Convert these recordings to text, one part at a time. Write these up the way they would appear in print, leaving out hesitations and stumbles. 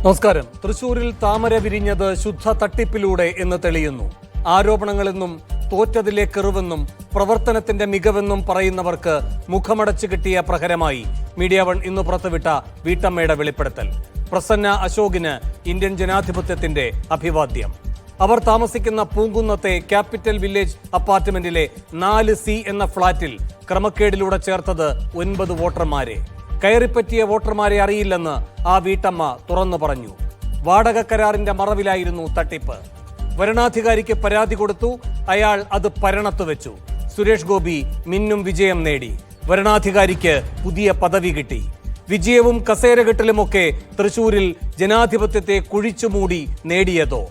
നമസ്കാരം. തൃശൂരിൽ താമര വിരിഞ്ഞത് ശുദ്ധ തട്ടിപ്പിലൂടെ എന്ന് തെളിയുന്നു. ആരോപണങ്ങളെന്നും തോറ്റതിലെ കെറുവെന്നും പ്രവർത്തനത്തിന്റെ മികവെന്നും പറയുന്നവർക്ക് മുഖമടച്ചു കിട്ടിയ പ്രഹരമായി മീഡിയ വൺ ഇന്ന് പുറത്തുവിട്ട വീട്ടമ്മയുടെ വെളിപ്പെടുത്തൽ. പ്രസന്ന അശോകിന് ഇന്ത്യൻ ജനാധിപത്യത്തിന്റെ അഭിവാദ്യം. അവർ താമസിക്കുന്ന പൂങ്കുന്നത്തെ ക്യാപിറ്റൽ വില്ലേജ് അപ്പാർട്ട്മെന്റിലെ 4C എന്ന ഫ്ളാറ്റിൽ ക്രമക്കേടിലൂടെ ചേർത്തത് 9 വോട്ടർമാരെ. കയറിപ്പറ്റിയ വോട്ടർമാരെ അറിയില്ലെന്ന് ആ വീട്ടമ്മ തുറന്നു പറഞ്ഞു. വാടക കരാറിന്റെ മറവിലായിരുന്നു തട്ടിപ്പ്. വരണാധികാരിക്ക് പരാതി കൊടുത്തു. അയാൾ അത് പരണത്ത് വെച്ചു. സുരേഷ് ഗോപി മിന്നും വിജയം നേടി. വരണാധികാരിക്ക് പുതിയ പദവി കിട്ടി. വിജയവും കസേരകെട്ടലുമൊക്കെ തൃശൂരിൽ ജനാധിപത്യത്തെ കുഴിച്ചുമൂടി നേടിയതോ?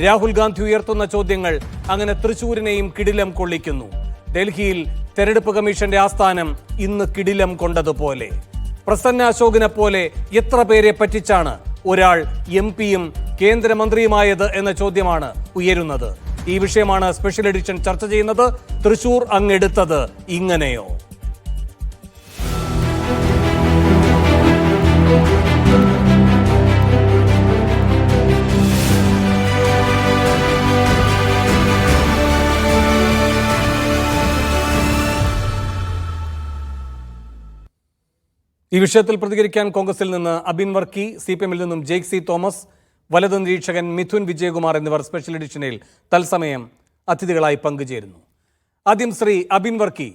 രാഹുൽ ഗാന്ധി ഉയർത്തുന്ന ചോദ്യങ്ങൾ അങ്ങനെ തൃശൂരിനെയും കിടിലം കൊള്ളിക്കുന്നു. ഡൽഹിയിൽ തെരഞ്ഞെടുപ്പ് കമ്മീഷന്റെ ആസ്ഥാനം ഇന്ന് കിടിലം കൊണ്ടതുപോലെ. പ്രസന്ന അശോകിനെ പോലെ എത്ര പേരെ പറ്റിച്ചാണ് ഒരാൾ MP-യും കേന്ദ്രമന്ത്രിയുമായത് എന്ന ചോദ്യമാണ് ഉയരുന്നത്. ഈ വിഷയമാണ് സ്പെഷ്യൽ എഡിഷൻ ചർച്ച ചെയ്യുന്നത്. തൃശൂർ അങ്ങെടുത്തത് ഇങ്ങനെയോ? ഈ വിഷയത്തിൽ പ്രതികരിക്കാൻ കോൺഗ്രസിൽ നിന്ന് അബിൻ വർക്കി, CPM-ൽ നിന്നും ജെയ്ക് തോമസ്, വലതു നിരീക്ഷകൻ മിഥുൻ വിജയകുമാർ എന്നിവർ സ്പെഷ്യൽ എഡിഷനിൽ തത്സമയം അതിഥികളായി പങ്കുചേരുന്നു. ആദ്യം ശ്രീ അബിൻ വർക്കി,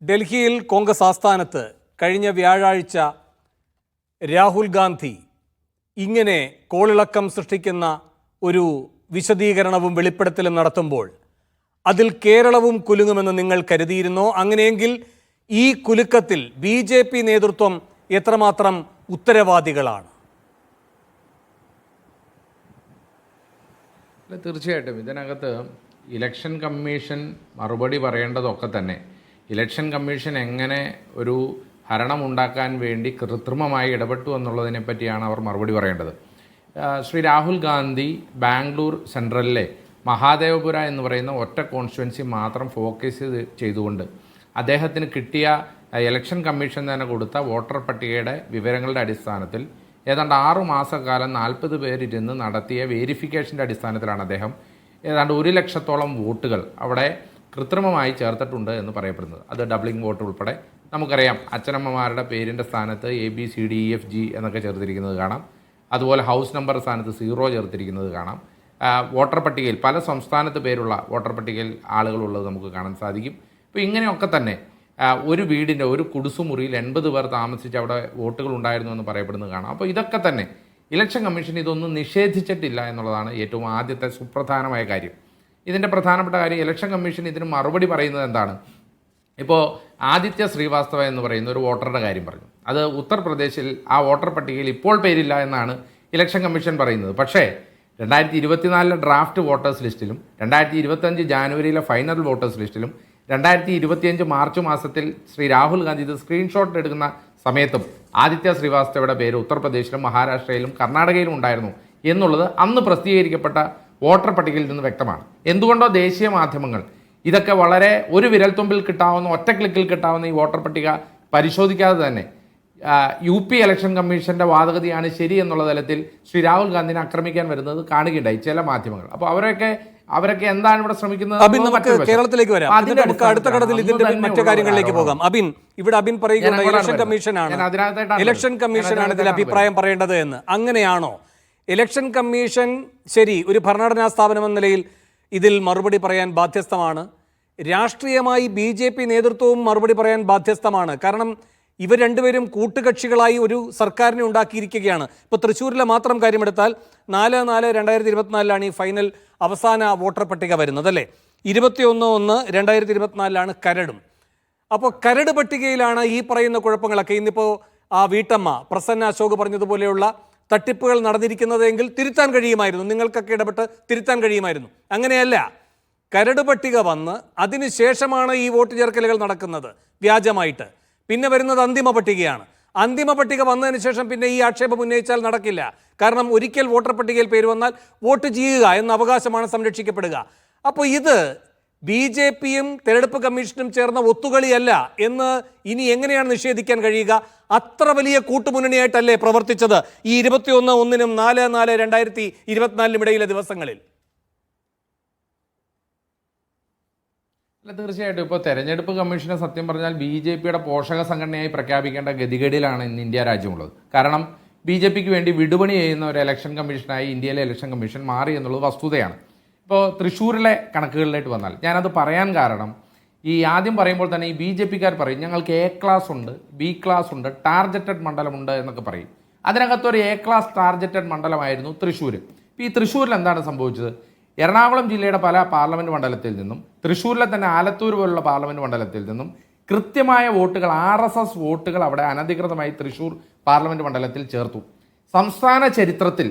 ഡൽഹിയിൽ കോൺഗ്രസ് ആസ്ഥാനത്ത് കഴിഞ്ഞ വ്യാഴാഴ്ച രാഹുൽ ഗാന്ധി ഇങ്ങനെ കോളിളക്കം സൃഷ്ടിക്കുന്ന ഒരു വിശദീകരണവും വെളിപ്പെടുത്തലും നടത്തുമ്പോൾ അതിൽ കേരളവും കുലുങ്ങുമെന്ന് നിങ്ങൾ കരുതിയിരുന്നോ? അങ്ങനെയെങ്കിൽ ഈ കുലുക്കത്തിൽ BJP നേതൃത്വം എത്രമാത്രം ഉത്തരവാദികളാണ്? തീർച്ചയായിട്ടും ഇതിനകത്ത് ഇലക്ഷൻ കമ്മീഷൻ മറുപടി പറയേണ്ടതൊക്കെ തന്നെ ഇലക്ഷൻ കമ്മീഷൻ എങ്ങനെ ഒരു ഭരണമുണ്ടാക്കാൻ വേണ്ടി കൃത്രിമമായി ഇടപെട്ടു എന്നുള്ളതിനെ പറ്റിയാണ് അവർ മറുപടി പറയേണ്ടത്. ശ്രീ രാഹുൽ ഗാന്ധി ബാംഗ്ലൂർ സെൻട്രലിലെ മഹാദേവപുര എന്ന് പറയുന്ന ഒറ്റ കോൺസ്റ്റിറ്റ്യുവൻസി മാത്രം ഫോക്കസ് ചെയ്തുകൊണ്ട് അദ്ദേഹത്തിന് കിട്ടിയ ഇലക്ഷൻ കമ്മീഷൻ തന്നെ കൊടുത്ത വോട്ടർ പട്ടികയുടെ വിവരങ്ങളുടെ അടിസ്ഥാനത്തിൽ ഏതാണ്ട് 6 മാസക്കാലം 40 പേരിരുന്ന് നടത്തിയ വേരിഫിക്കേഷൻ്റെ അടിസ്ഥാനത്തിലാണ് അദ്ദേഹം ഏതാണ്ട് 1 ലക്ഷത്തോളം വോട്ടുകൾ അവിടെ കൃത്രിമമായി ചേർത്തിട്ടുണ്ട് എന്ന് പറയപ്പെടുന്നത്. അത് ഡബ്ലിംഗ് വോട്ട് ഉൾപ്പെടെ നമുക്കറിയാം. അച്ഛനമ്മമാരുടെ പേരിൻ്റെ സ്ഥാനത്ത് ABCDEFG എന്നൊക്കെ ചേർത്തിരിക്കുന്നത് കാണാം. അതുപോലെ ഹൗസ് നമ്പർ സ്ഥാനത്ത് 0 ചേർത്തിരിക്കുന്നത് കാണാം. വോട്ടർ പട്ടികയിൽ പല സംസ്ഥാനത്ത് പേരുള്ള വോട്ടർ പട്ടികയിൽ ആളുകളുള്ളത് നമുക്ക് കാണാൻ സാധിക്കും. അപ്പോൾ ഇങ്ങനെയൊക്കെ തന്നെ ഒരു വീടിൻ്റെ ഒരു കുടുസുമുറിയിൽ 80 പേർ താമസിച്ച് അവിടെ വോട്ടുകൾ ഉണ്ടായിരുന്നു എന്ന് പറയപ്പെടുന്നത് കാണാം. അപ്പോൾ ഇതൊക്കെ തന്നെ ഇലക്ഷൻ കമ്മീഷൻ ഇതൊന്നും നിഷേധിച്ചിട്ടില്ല എന്നുള്ളതാണ് ഏറ്റവും ആദ്യത്തെ സുപ്രധാനമായ കാര്യം. ഇതിൻ്റെ പ്രധാനപ്പെട്ട കാര്യം ഇലക്ഷൻ കമ്മീഷൻ ഇതിന് മറുപടി പറയുന്നത് എന്താണ്? ഇപ്പോൾ ആദിത്യ ശ്രീവാസ്തവ എന്ന് പറയുന്ന ഒരു വോട്ടറുടെ കാര്യം പറഞ്ഞു. അത് ഉത്തർപ്രദേശിൽ ആ വോട്ടർ പട്ടികയിൽ ഇപ്പോൾ പേരില്ല എന്നാണ് ഇലക്ഷൻ കമ്മീഷൻ പറയുന്നത്. പക്ഷേ 2024 ഡ്രാഫ്റ്റ് വോട്ടേഴ്സ് ലിസ്റ്റിലും 2025 ജാനുവരിയിലെ ഫൈനൽ വോട്ടേഴ്സ് ലിസ്റ്റിലും 2025 മാർച്ച് മാസത്തിൽ ശ്രീ രാഹുൽ ഗാന്ധി ഇത് സ്ക്രീൻഷോട്ട് എടുക്കുന്ന സമയത്തും ആദിത്യ ശ്രീവാസ്തവയുടെ പേര് ഉത്തർപ്രദേശിലും മഹാരാഷ്ട്രയിലും കർണാടകയിലും ഉണ്ടായിരുന്നു എന്നുള്ളത് അന്ന് പ്രസിദ്ധീകരിക്കപ്പെട്ട വോട്ടർ പട്ടികയിൽ നിന്ന് വ്യക്തമാണ്. എന്തുകൊണ്ടോ ദേശീയ മാധ്യമങ്ങൾ ഇതൊക്കെ വളരെ ഒരു വിരൽത്തുമ്പിൽ കിട്ടാവുന്ന ഒറ്റ ക്ലിക്കിൽ കിട്ടാവുന്ന ഈ വോട്ടർ പട്ടിക പരിശോധിക്കാതെ തന്നെ UP ഇലക്ഷൻ കമ്മീഷന്റെ വാദഗതിയാണ് ശരി എന്നുള്ള തലത്തിൽ ശ്രീ രാഹുൽ ഗാന്ധിനെ ആക്രമിക്കാൻ വരുന്നത് കാണുകയുണ്ടായി ചില മാധ്യമങ്ങൾ. അപ്പോൾ അവരൊക്കെ എന്താണ് ഇവിടെ ശ്രമിക്കുന്നത്? അബിൻ, നമുക്ക് കേരളത്തിലേക്ക് വരാം. നമുക്ക് അടുത്ത ഘട്ടത്തിൽ ഇതിന്റെ മറ്റു കാര്യങ്ങളിലേക്ക് പോകാം. അബിൻ, ഇവിടെ അബിൻ പറയുന്നത് ഇലക്ഷൻ കമ്മീഷനാണ് ഇതിൽ അഭിപ്രായം പറയേണ്ടത് എന്ന്. അങ്ങനെയാണോ? ഇലക്ഷൻ കമ്മീഷൻ ശരി, ഒരു ഭരണഘടനാ സ്ഥാപനം എന്ന നിലയിൽ ഇതിൽ മറുപടി പറയാൻ ബാധ്യസ്ഥമാണ്. രാഷ്ട്രീയമായി BJP നേതൃത്വവും മറുപടി പറയാൻ ബാധ്യസ്ഥമാണ്. കാരണം ഇവർ രണ്ടുപേരും കൂട്ടുകക്ഷികളായി ഒരു സർക്കാരിനെ ഉണ്ടാക്കിയിരിക്കുകയാണ്. ഇപ്പോൾ തൃശ്ശൂരിലെ മാത്രം കാര്യമെടുത്താൽ 4/4/2024 ഈ ഫൈനൽ അവസാന വോട്ടർ പട്ടിക വരുന്നത്, അല്ലേ? 21/1/2024 കരടും. അപ്പോൾ കരട് പട്ടികയിലാണ് ഈ പറയുന്ന കുഴപ്പങ്ങളൊക്കെ. ഇന്നിപ്പോൾ ആ വീട്ടമ്മ പ്രസന്ന അശോക് പറഞ്ഞതുപോലെയുള്ള തട്ടിപ്പുകൾ നടന്നിരിക്കുന്നതെങ്കിൽ തിരുത്താൻ കഴിയുമായിരുന്നു, നിങ്ങൾക്കൊക്കെ ഇടപെട്ട് തിരുത്താൻ കഴിയുമായിരുന്നു. അങ്ങനെയല്ല, കരട് പട്ടിക വന്ന് അതിനുശേഷമാണ് ഈ വോട്ട് ചേർക്കലുകൾ നടക്കുന്നത് വ്യാജമായിട്ട്. പിന്നെ വരുന്നത് അന്തിമ പട്ടികയാണ്. അന്തിമ പട്ടിക വന്നതിന് ശേഷം പിന്നെ ഈ ആക്ഷേപം ഉന്നയിച്ചാൽ നടക്കില്ല. കാരണം ഒരിക്കൽ വോട്ടർ പട്ടികയിൽ പേര് വന്നാൽ വോട്ട് ചെയ്യുക എന്ന അവകാശമാണ് സംരക്ഷിക്കപ്പെടുക. അപ്പോൾ ഇത് BJPയും തെരഞ്ഞെടുപ്പ് കമ്മീഷനും ചേർന്ന ഒത്തുകളിയല്ല എന്ന് ഇനി എങ്ങനെയാണ് നിഷേധിക്കാൻ കഴിയുക? അത്ര വലിയ കൂട്ടുമുന്നണിയായിട്ടല്ലേ പ്രവർത്തിച്ചത് ഈ 21/1-നും 4/4/2024 ഇടയിലെ ദിവസങ്ങളിൽ? അല്ല, തീർച്ചയായിട്ടും ഇപ്പോൾ തെരഞ്ഞെടുപ്പ് കമ്മീഷനെ സത്യം പറഞ്ഞാൽ BJPയുടെ പോഷക സംഘടനയായി പ്രഖ്യാപിക്കേണ്ട ഗതികേടിലാണ് ഇന്ന് ഇന്ത്യ രാജ്യമുള്ളത്. കാരണം BJPക്ക് വേണ്ടി വിടുപണി ചെയ്യുന്ന ഒരു ഇലക്ഷൻ കമ്മീഷനായി ഇന്ത്യയിലെ ഇലക്ഷൻ കമ്മീഷൻ മാറി എന്നുള്ളത് വസ്തുതയാണ്. ഇപ്പോൾ തൃശ്ശൂരിലെ കണക്കുകളിലേക്ക് വന്നാൽ ഞാനത് പറയാൻ കാരണം, ഈ ആദ്യം പറയുമ്പോൾ തന്നെ ഈ BJPക്കാർ പറയും ഞങ്ങൾക്ക് A ക്ലാസ് ഉണ്ട്, B ക്ലാസ് ഉണ്ട്, ടാർഗറ്റഡ് മണ്ഡലമുണ്ട് എന്നൊക്കെ പറയും. അതിനകത്തൊരു A ക്ലാസ് ടാർഗറ്റഡ് മണ്ഡലമായിരുന്നു തൃശ്ശൂർ. ഇപ്പോൾ ഈ തൃശ്ശൂരിൽ എന്താണ് സംഭവിച്ചത്? എറണാകുളം ജില്ലയുടെ പല പാർലമെൻറ്റ് മണ്ഡലത്തിൽ നിന്നും തൃശ്ശൂരിലെ തന്നെ ആലത്തൂർ പോലുള്ള പാർലമെൻറ്റ് മണ്ഡലത്തിൽ നിന്നും കൃത്യമായ വോട്ടുകൾ, RSS വോട്ടുകൾ അവിടെ അനധികൃതമായി തൃശ്ശൂർ പാർലമെൻറ്റ് മണ്ഡലത്തിൽ ചേർത്തു. സംസ്ഥാന ചരിത്രത്തിൽ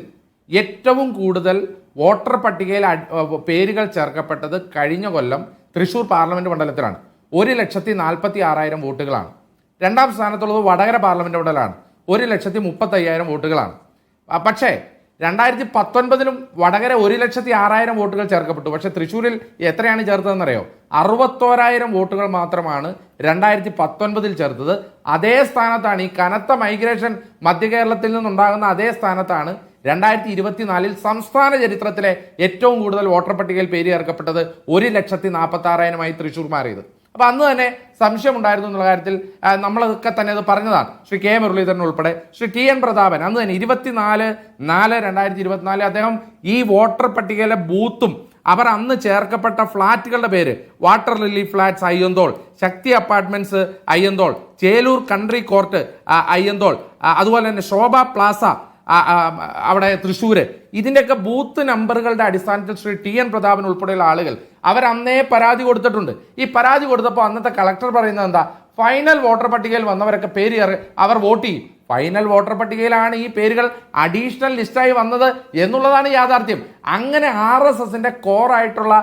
ഏറ്റവും കൂടുതൽ വോട്ടർ പട്ടികയിൽ പേരുകൾ ചേർക്കപ്പെട്ടത് കഴിഞ്ഞ കൊല്ലം തൃശ്ശൂർ പാർലമെൻറ്റ് മണ്ഡലത്തിലാണ്. 1,46,000 വോട്ടുകളാണ്. രണ്ടാം സ്ഥാനത്തുള്ളത് വടകര പാർലമെൻറ്റ് മണ്ഡലമാണ്. 1,35,000 വോട്ടുകളാണ്. പക്ഷേ 2019 വടകര 1,06,000 വോട്ടുകൾ ചേർക്കപ്പെട്ടു. പക്ഷേ തൃശ്ശൂരിൽ എത്രയാണ് ചേർത്തതെന്നറിയോ? 61,000 വോട്ടുകൾ മാത്രമാണ് 2019 ചേർത്തത്. അതേ സ്ഥാനത്താണ് ഈ കനത്ത മൈഗ്രേഷൻ മധ്യ കേരളത്തിൽ നിന്നുണ്ടാകുന്ന അതേ സ്ഥാനത്താണ് 2024 സംസ്ഥാന ചരിത്രത്തിലെ ഏറ്റവും കൂടുതൽ വോട്ടർ പട്ടികയിൽ പേര് ചേർക്കപ്പെട്ടത് 1,46,000 തൃശ്ശൂർ മാറിയത്. അപ്പൊ അന്ന് തന്നെ സംശയമുണ്ടായിരുന്നു എന്നുള്ള കാര്യത്തിൽ നമ്മളൊക്കെ തന്നെ അത് പറഞ്ഞതാണ്. ശ്രീ K മുരളീധരൻ ഉൾപ്പെടെ ശ്രീ TN പ്രതാപൻ അന്ന് തന്നെ 24/4/2024 അദ്ദേഹം ഈ വോട്ടർ പട്ടികയിലെ ബൂത്തും അവർ അന്ന് ചേർക്കപ്പെട്ട ഫ്ളാറ്റുകളുടെ പേര് water lily flats Ayyanthole, Shakti apartments Ayyanthole, Chelur country court Ayyanthole, അതുപോലെ തന്നെ ശോഭ പ്ലാസ അവിടെ തൃശ്ശൂര്, ഇതിൻ്റെയൊക്കെ ബൂത്ത് നമ്പറുകളുടെ അടിസ്ഥാനത്തിൽ ശ്രീ TN പ്രതാപൻ ഉൾപ്പെടെയുള്ള ആളുകൾ അവരന്നേ പരാതി കൊടുത്തിട്ടുണ്ട്. ഈ പരാതി കൊടുത്തപ്പോൾ അന്നത്തെ കളക്ടർ പറയുന്നത് എന്താ? ഫൈനൽ വോട്ടർ പട്ടികയിൽ വന്നവരൊക്കെ പേര് അവർ വോട്ട് ചെയ്യും. ഫൈനൽ വോട്ടർ പട്ടികയിലാണ് ഈ പേരുകൾ അഡീഷണൽ ലിസ്റ്റായി വന്നത് എന്നുള്ളതാണ് യാഥാർത്ഥ്യം. അങ്ങനെ RSSന്റെ കോറായിട്ടുള്ള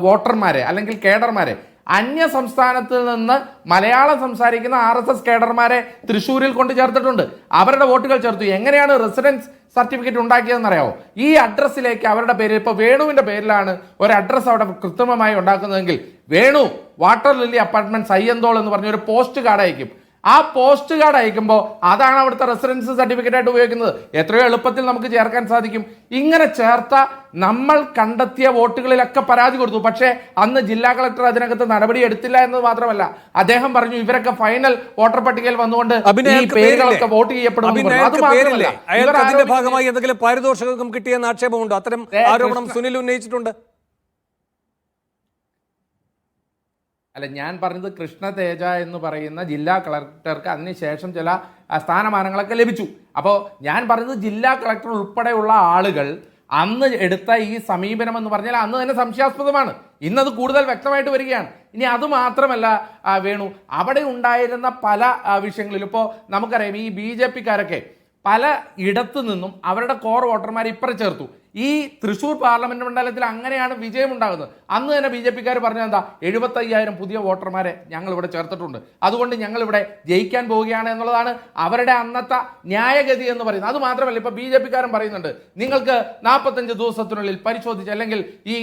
വോട്ടർമാരെ അല്ലെങ്കിൽ കേഡർമാരെ, അന്യ സംസ്ഥാനത്തിൽ നിന്ന് മലയാളം സംസാരിക്കുന്ന RSS കേഡർമാരെ തൃശ്ശൂരിൽ കൊണ്ട് ചേർത്തിട്ടുണ്ട്. അവരുടെ വോട്ടുകൾ ചേർത്തു. എങ്ങനെയാണ് റെസിഡൻസ് സർട്ടിഫിക്കറ്റ് ഉണ്ടാക്കിയതെന്നറിയാമോ? ഈ അഡ്രസ്സിലേക്ക് അവരുടെ പേര്, ഇപ്പോൾ വേണുവിൻ്റെ പേരിലാണ് ഒരു അഡ്രസ്സ് അവിടെ കൃത്രിമമായി ഉണ്ടാക്കുന്നതെങ്കിൽ Venu water lily apartments Ayyanthole എന്ന് പറഞ്ഞ ഒരു പോസ്റ്റ് കാർഡ് അയക്കും. ആ പോസ്റ്റ് കാർഡ് അയക്കുമ്പോൾ അതാണ് അവിടുത്തെ റെസിഡൻസ് സർട്ടിഫിക്കറ്റ് ആയിട്ട് ഉപയോഗിക്കുന്നത്. എത്രയോ എളുപ്പത്തിൽ നമുക്ക് ചേർക്കാൻ സാധിക്കും. ഇങ്ങനെ ചേർത്ത നമ്മൾ കണ്ടെത്തിയ വോട്ടുകളിലൊക്കെ പരാതി കൊടുത്തു. പക്ഷേ അന്ന് ജില്ലാ കളക്ടർ അതിനകത്ത് നടപടി എടുത്തില്ല എന്നത് മാത്രമല്ല, അദ്ദേഹം പറഞ്ഞു ഇവരൊക്കെ ഫൈനൽ വോട്ടർ പട്ടികയിൽ വന്നുകൊണ്ട് ഈ പേരുകളൊക്കെ വോട്ട് ചെയ്യപ്പെടുന്നു. അതിന്റെ ഭാഗമായി എന്തെങ്കിലും പാരിതോഷികം കിട്ടിയെന്ന ആക്ഷേപമുണ്ടോ? അത്തരം ആരോപണം സുനിൽ ഉന്നയിച്ചിട്ടുണ്ട്. അല്ല, ഞാൻ പറഞ്ഞത് കൃഷ്ണ തേജ എന്ന് പറയുന്ന ജില്ലാ കളക്ടർക്ക് അതിനുശേഷം ചില സ്ഥാനമാനങ്ങളൊക്കെ ലഭിച്ചു. അപ്പോൾ ഞാൻ പറഞ്ഞത് ജില്ലാ കളക്ടർ ഉൾപ്പെടെയുള്ള ആളുകൾ അന്ന് എടുത്ത ഈ സമീപനം എന്ന് പറഞ്ഞാൽ അന്ന് തന്നെ സംശയാസ്പദമാണ്. ഇന്നത് കൂടുതൽ വ്യക്തമായിട്ട് വരികയാണ്. ഇനി അത് മാത്രമല്ല വേണു, അവിടെ ഉണ്ടായിരുന്ന പല വിഷയങ്ങളിലും ഇപ്പോൾ നമുക്കറിയാം ഈ BJPക്കാരൊക്കെ പല ഇടത്തു നിന്നും അവരുടെ കോർ വോട്ടർമാരെ ഇപ്പുറം ചേർത്തു. ഈ തൃശ്ശൂർ പാർലമെന്റ് മണ്ഡലത്തിൽ അങ്ങനെയാണ് വിജയം ഉണ്ടാകുന്നത്. അന്ന് തന്നെ BJPക്കാർ പറഞ്ഞത് എന്താ? 75,000 പുതിയ വോട്ടർമാരെ ഞങ്ങൾ ഇവിടെ ചേർത്തിട്ടുണ്ട്, അതുകൊണ്ട് ഞങ്ങൾ ഇവിടെ ജയിക്കാൻ പോവുകയാണ് എന്നുള്ളതാണ് അവരുടെ അന്നത്തെ ന്യായഗതി എന്ന് പറയുന്നത്. അത് മാത്രമല്ല, ഇപ്പൊ BJPക്കാരൻ പറയുന്നുണ്ട് നിങ്ങൾക്ക് 45 ദിവസത്തിനുള്ളിൽ പരിശോധിച്ച്, അല്ലെങ്കിൽ ഈ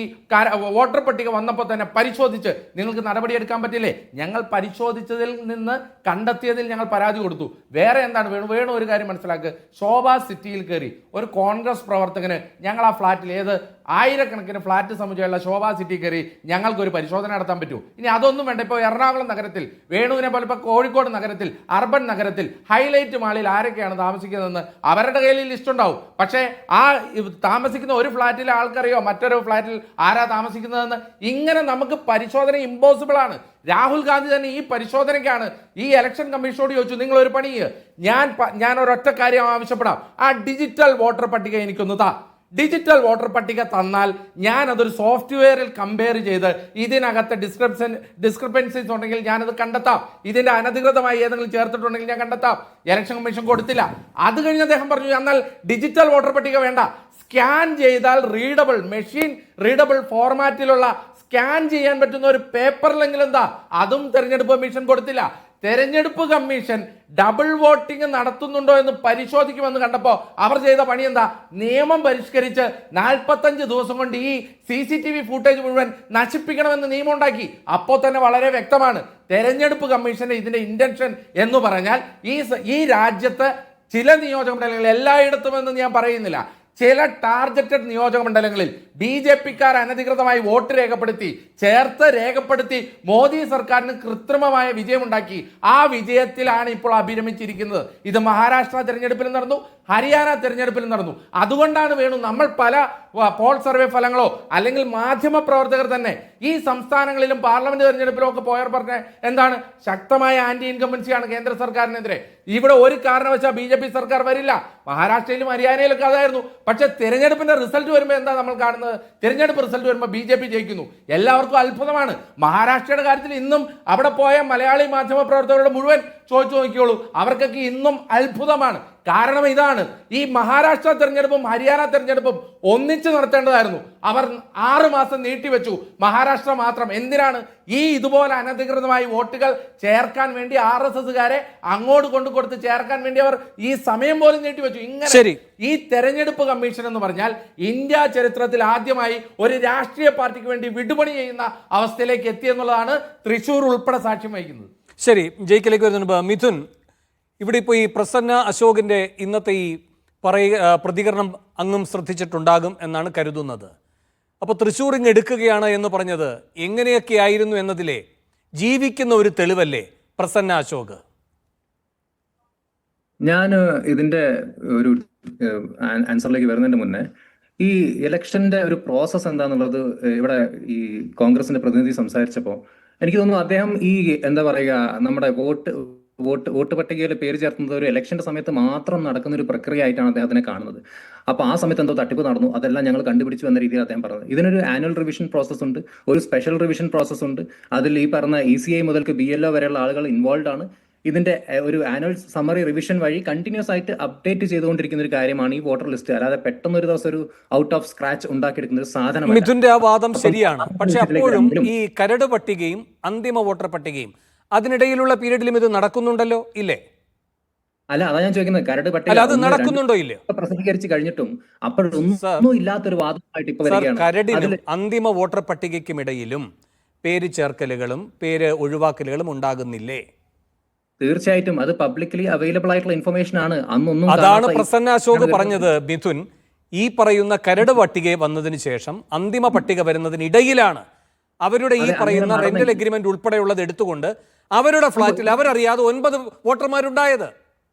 വോട്ടർ പട്ടിക വന്നപ്പോൾ തന്നെ പരിശോധിച്ച് നിങ്ങൾക്ക് നടപടിയെടുക്കാൻ പറ്റില്ലേ? ഞങ്ങൾ പരിശോധിച്ചതിൽ നിന്ന് കണ്ടെത്തിയതിൽ ഞങ്ങൾ പരാതി കൊടുത്തു. വേറെ എന്താണ് വേണു ഒരു കാര്യം മനസ്സിലാക്കുക. ശോഭ സിറ്റിയിൽ കയറി ഒരു കോൺഗ്രസ് പ്രവർത്തകന് ഞങ്ങൾ ആ ഫ്ലാറ്റിൽ, ഏത് ആയിരക്കണക്കിന് ഫ്ലാറ്റ് സമുച്ചയമുള്ള ശോഭ സിറ്റി കയറി ഞങ്ങൾക്കൊരു പരിശോധന നടത്താൻ പറ്റൂ? ഇനി അതൊന്നും വേണ്ട. ഇപ്പോൾ എറണാകുളം നഗരത്തിൽ വേണുവിനെ പോലെ ഇപ്പോൾ കോഴിക്കോട് നഗരത്തിൽ, അർബൻ നഗരത്തിൽ, ഹൈലൈറ്റ് മാളിൽ ആരൊക്കെയാണ് താമസിക്കുന്നതെന്ന് അവരുടെ കയ്യിൽ ലിസ്റ്റ് ഉണ്ടാവും. പക്ഷേ ആ താമസിക്കുന്ന ഒരു ഫ്ലാറ്റിലെ ആൾക്കറിയോ മറ്റൊരു ഫ്ലാറ്റിൽ ആരാ താമസിക്കുന്നതെന്ന്? ഇങ്ങനെ നമുക്ക് പരിശോധന ഇമ്പോസിബിൾ ആണ്. രാഹുൽ ഗാന്ധി തന്നെ ഈ പരിശോധനയ്ക്കാണ് ഈ ഇലക്ഷൻ കമ്മീഷനോട് ചോദിച്ചു, നിങ്ങൾ ഒരു പണി, ഞാൻ ഒരൊറ്റ കാര്യം ആവശ്യപ്പെടാം, ആ ഡിജിറ്റൽ വോട്ടർ പട്ടിക എനിക്കൊന്ന് താ. ഡിജിറ്റൽ വോട്ടർ പട്ടിക തന്നാൽ ഞാൻ അതൊരു സോഫ്റ്റ്വെയറിൽ കമ്പയർ ചെയ്ത് ഇതിനകത്ത് ഡിസ്ക്രിപ്പൻസീസ് ഉണ്ടെങ്കിൽ ഞാനത് കണ്ടെത്താം. ഇതിന്റെ അനധികൃതമായി ഏതെങ്കിലും ചേർത്തിട്ടുണ്ടെങ്കിൽ ഞാൻ കണ്ടെത്താം. ഇലക്ഷൻ കമ്മീഷൻ കൊടുത്തില്ല. അത് കഴിഞ്ഞ് അദ്ദേഹം പറഞ്ഞു എന്നാൽ ഡിജിറ്റൽ വോട്ടർ പട്ടിക വേണ്ട, സ്കാൻ ചെയ്താൽ റീഡബിൾ, മെഷീൻ റീഡബിൾ ഫോർമാറ്റിലുള്ള സ്കാൻ ചെയ്യാൻ പറ്റുന്ന ഒരു പേപ്പറിലെങ്കിലും എന്താ, അതും തെരഞ്ഞെടുപ്പ് കമ്മീഷൻ കൊടുത്തില്ല. തെരഞ്ഞെടുപ്പ് കമ്മീഷൻ ഡബിൾ വോട്ടിംഗ് നടത്തുന്നുണ്ടോ എന്ന് പരിശോധിക്കുമെന്ന് കണ്ടപ്പോൾ അവർ ചെയ്ത പണി എന്താ? നിയമം പരിഷ്കരിച്ച് 45 ദിവസം കൊണ്ട് ഈ CCTV ഫുട്ടേജ് മുഴുവൻ നശിപ്പിക്കണമെന്ന് നിയമം ഉണ്ടാക്കി. അപ്പോൾ തന്നെ വളരെ വ്യക്തമാണ് തെരഞ്ഞെടുപ്പ് കമ്മീഷന്റെ ഇതിന്റെ ഇന്റൻഷൻ എന്ന് പറഞ്ഞാൽ ഈ രാജ്യത്ത് ചില നിയോജക മണ്ഡലങ്ങളിൽ എല്ലായിടത്തും എന്ന് ഞാൻ പറയുന്നില്ല, ചില ടാർഗറ്റഡ് നിയോജക മണ്ഡലങ്ങളിൽ BJPക്കാർ അനധികൃതമായി വോട്ട് രേഖപ്പെടുത്തി മോദി സർക്കാരിന് കൃത്രിമമായ വിജയമുണ്ടാക്കി. ആ വിജയത്തിലാണ് ഇപ്പോൾ അഭിരമിച്ചിരിക്കുന്നത്. ഇത് മഹാരാഷ്ട്ര തെരഞ്ഞെടുപ്പിലും നടന്നു, ഹരിയാന തെരഞ്ഞെടുപ്പിലും നടന്നു. അതുകൊണ്ടാണ് വേണു നമ്മൾ പല പോൾ സർവേ ഫലങ്ങളോ അല്ലെങ്കിൽ മാധ്യമ പ്രവർത്തകർ തന്നെ ഈ സംസ്ഥാനങ്ങളിലും പാർലമെന്റ് തെരഞ്ഞെടുപ്പിലും ഒക്കെ പോയവർ പറഞ്ഞ എന്താണ്? ശക്തമായ ആന്റി ഇൻകംബൻസിയാണ് കേന്ദ്ര സർക്കാരിനെതിരെ. ഇവിടെ ഒരു കാരണവശാൽ BJP സർക്കാർ വരില്ല. മഹാരാഷ്ട്രയിലും ഹരിയാനയിലൊക്കെ അതായിരുന്നു. പക്ഷെ തെരഞ്ഞെടുപ്പിന്റെ റിസൾട്ട് വരുമ്പോൾ എന്താ നമ്മൾ കാണുന്നത്? തെരഞ്ഞെടുപ്പ് റിസൾട്ട് വരുമ്പോൾ BJP ജയിക്കുന്നു. എല്ലാവർക്കും അത്ഭുതമാണ്. മഹാരാഷ്ട്രയുടെ കാര്യത്തിൽ ഇന്നും അവിടെ പോയ മലയാളി മാധ്യമ പ്രവർത്തകരുടെ മുഴുവൻ ചോദിച്ചു നോക്കിയോളൂ, അവർക്കൊക്കെ ഇന്നും അത്ഭുതമാണ്. കാരണം ഇതാണ്, ഈ മഹാരാഷ്ട്ര തെരഞ്ഞെടുപ്പും ഹരിയാന തെരഞ്ഞെടുപ്പും ഒന്നിച്ച് നടത്തേണ്ടതായിരുന്നു. അവർ 6 മാസം നീട്ടിവെച്ചു. മഹാരാഷ്ട്ര മാത്രം. എന്തിനാണ്? ഇതുപോലെ അനധികൃതമായി വോട്ടുകൾ ചേർക്കാൻ വേണ്ടി RSSകാരെ അങ്ങോട്ട് കൊടുത്ത് ചേർക്കാൻ വേണ്ടി അവർ ഈ സമയം പോലും നീട്ടിവെച്ചു. ഇങ്ങനെ ഈ തെരഞ്ഞെടുപ്പ് കമ്മീഷൻ എന്ന് പറഞ്ഞാൽ ഇന്ത്യ ചരിത്രത്തിൽ ആദ്യമായി ഒരു രാഷ്ട്രീയ പാർട്ടിക്ക് വേണ്ടി വിടുപണി ചെയ്യുന്ന അവസ്ഥയിലേക്ക് എത്തിയെന്നുള്ളതാണ് തൃശ്ശൂർ ഉൾപ്പെടെ സാക്ഷ്യം വഹിക്കുന്നത്. ശരി, ജയിക്കിലേക്ക് വരുന്ന മിഥുൻ, ഇവിടെ ഇപ്പോൾ ഈ പ്രസന്ന അശോകിന്റെ ഇന്നത്തെ ഈ പ്രതികരണം അങ്ങും ശ്രദ്ധിച്ചിട്ടുണ്ടാകും എന്നാണ് കരുതുന്നത്. അപ്പോൾ തൃശ്ശൂർ ഇങ്ങ് എടുക്കുകയാണ് എന്ന് പറഞ്ഞത് എങ്ങനെയൊക്കെ ആയിരുന്നു എന്നതിലെ ജീവിക്കുന്ന ഒരു തെളിവല്ലേ പ്രസന്ന അശോക്? ഞാൻ ഇതിന്റെ ഒരു ആൻസറിലേക്ക് വരുന്നതിന് മുന്നേ ഈ ഇലക്ഷന്റെ ഒരു പ്രോസസ്സ് എന്താന്നുള്ളത് ഇവിടെ ഈ കോൺഗ്രസിന്റെ പ്രതിനിധി സംസാരിച്ചപ്പോൾ എനിക്ക് തോന്നുന്നു അദ്ദേഹം ഈ എന്താ പറയുക നമ്മുടെ വോട്ട് പട്ടികയിൽ പേര് ചേർക്കുന്നത് ഒരു ഇലക്ഷന്റെ സമയത്ത് മാത്രം നടക്കുന്ന ഒരു പ്രക്രിയ ആയിട്ടാണ് അദ്ദേഹത്തിനെ കാണുന്നത്. അപ്പൊ ആ സമയത്ത് എന്തോ തട്ടിപ്പ് നടന്നു, അതെല്ലാം ഞങ്ങൾ കണ്ടുപിടിച്ചു എന്ന രീതിയിൽ അദ്ദേഹം പറഞ്ഞത്. ഇതിനൊരു ആനുവൽ റിവിഷൻ പ്രോസസ് ഉണ്ട്, ഒരു സ്പെഷ്യൽ റിവിഷൻ പ്രോസസ് ഉണ്ട്. അതിൽ ഈ പറഞ്ഞ ECI മുതൽക്ക് BLO വരെയുള്ള ആളുകൾ ഇൻവോൾവ് ആണ്. ഇതിന്റെ ഒരു ആനുവൽ സമ്മറി റിവിഷൻ വഴി കണ്ടിന്യൂസ് ആയിട്ട് അപ്ഡേറ്റ് ചെയ്തുകൊണ്ടിരിക്കുന്ന ഒരു കാര്യമാണ് ഈ വോട്ടർ ലിസ്റ്റ്. അല്ലാതെ പെട്ടെന്ന് ഒരു ദിവസം ഒരു ഔട്ട് ഓഫ് സ്ക്രാച്ച് ഉണ്ടാക്കിയെടുക്കുന്ന ഒരു സാധനം. മിഥുന്റെ ആ വാദം ശരിയാണ്. പക്ഷെ അപ്പോഴും ഈ കരട് പട്ടികയും അന്തിമ വോട്ടർ പട്ടികയും അതിനിടയിലുള്ള പീരീഡിലും ഇത് നടക്കുന്നുണ്ടല്ലോ, ഇല്ലേ? അല്ല, അതാ ഞാൻ ചോദിക്കുന്നത്. കരട് പട്ടിക അത് നടക്കുന്നുണ്ടോ ഇല്ലേ? പ്രസിദ്ധീകരിച്ച് കഴിഞ്ഞിട്ടും അപ്പോഴൊന്നും ഇല്ലാത്തൊരു വാദമായിട്ട് ഇപ്പൊ വരികയാണ്. കരടിനും അന്തിമ വോട്ടർ പട്ടികയ്ക്കും ഇടയിലും പേര് ചേർക്കലുകളും പേര് ഒഴിവാക്കലുകളും ഉണ്ടാകുന്നില്ലേ? തീർച്ചയായിട്ടും അത് പബ്ലിക്കലി അവൈലബിൾ ആയിട്ടുള്ള ഇൻഫർമേഷൻ ആണ്. അന്നൊന്നും അതാണ് പ്രസന്ന അശോക് പറഞ്ഞത്. മിഥുൻ, ഈ പറയുന്ന കരട് പട്ടിക വന്നതിന് ശേഷം അന്തിമ പട്ടിക വരുന്നതിനിടയിലാണ് അവരുടെ ഈ പറയുന്ന റെന്റൽ എഗ്രിമെന്റ് ഉൾപ്പെടെയുള്ളത് എടുത്തുകൊണ്ട് അവരുടെ ഫ്ളാറ്റിൽ അവരറിയാതെ 9 വോട്ടർമാരുണ്ടായത്.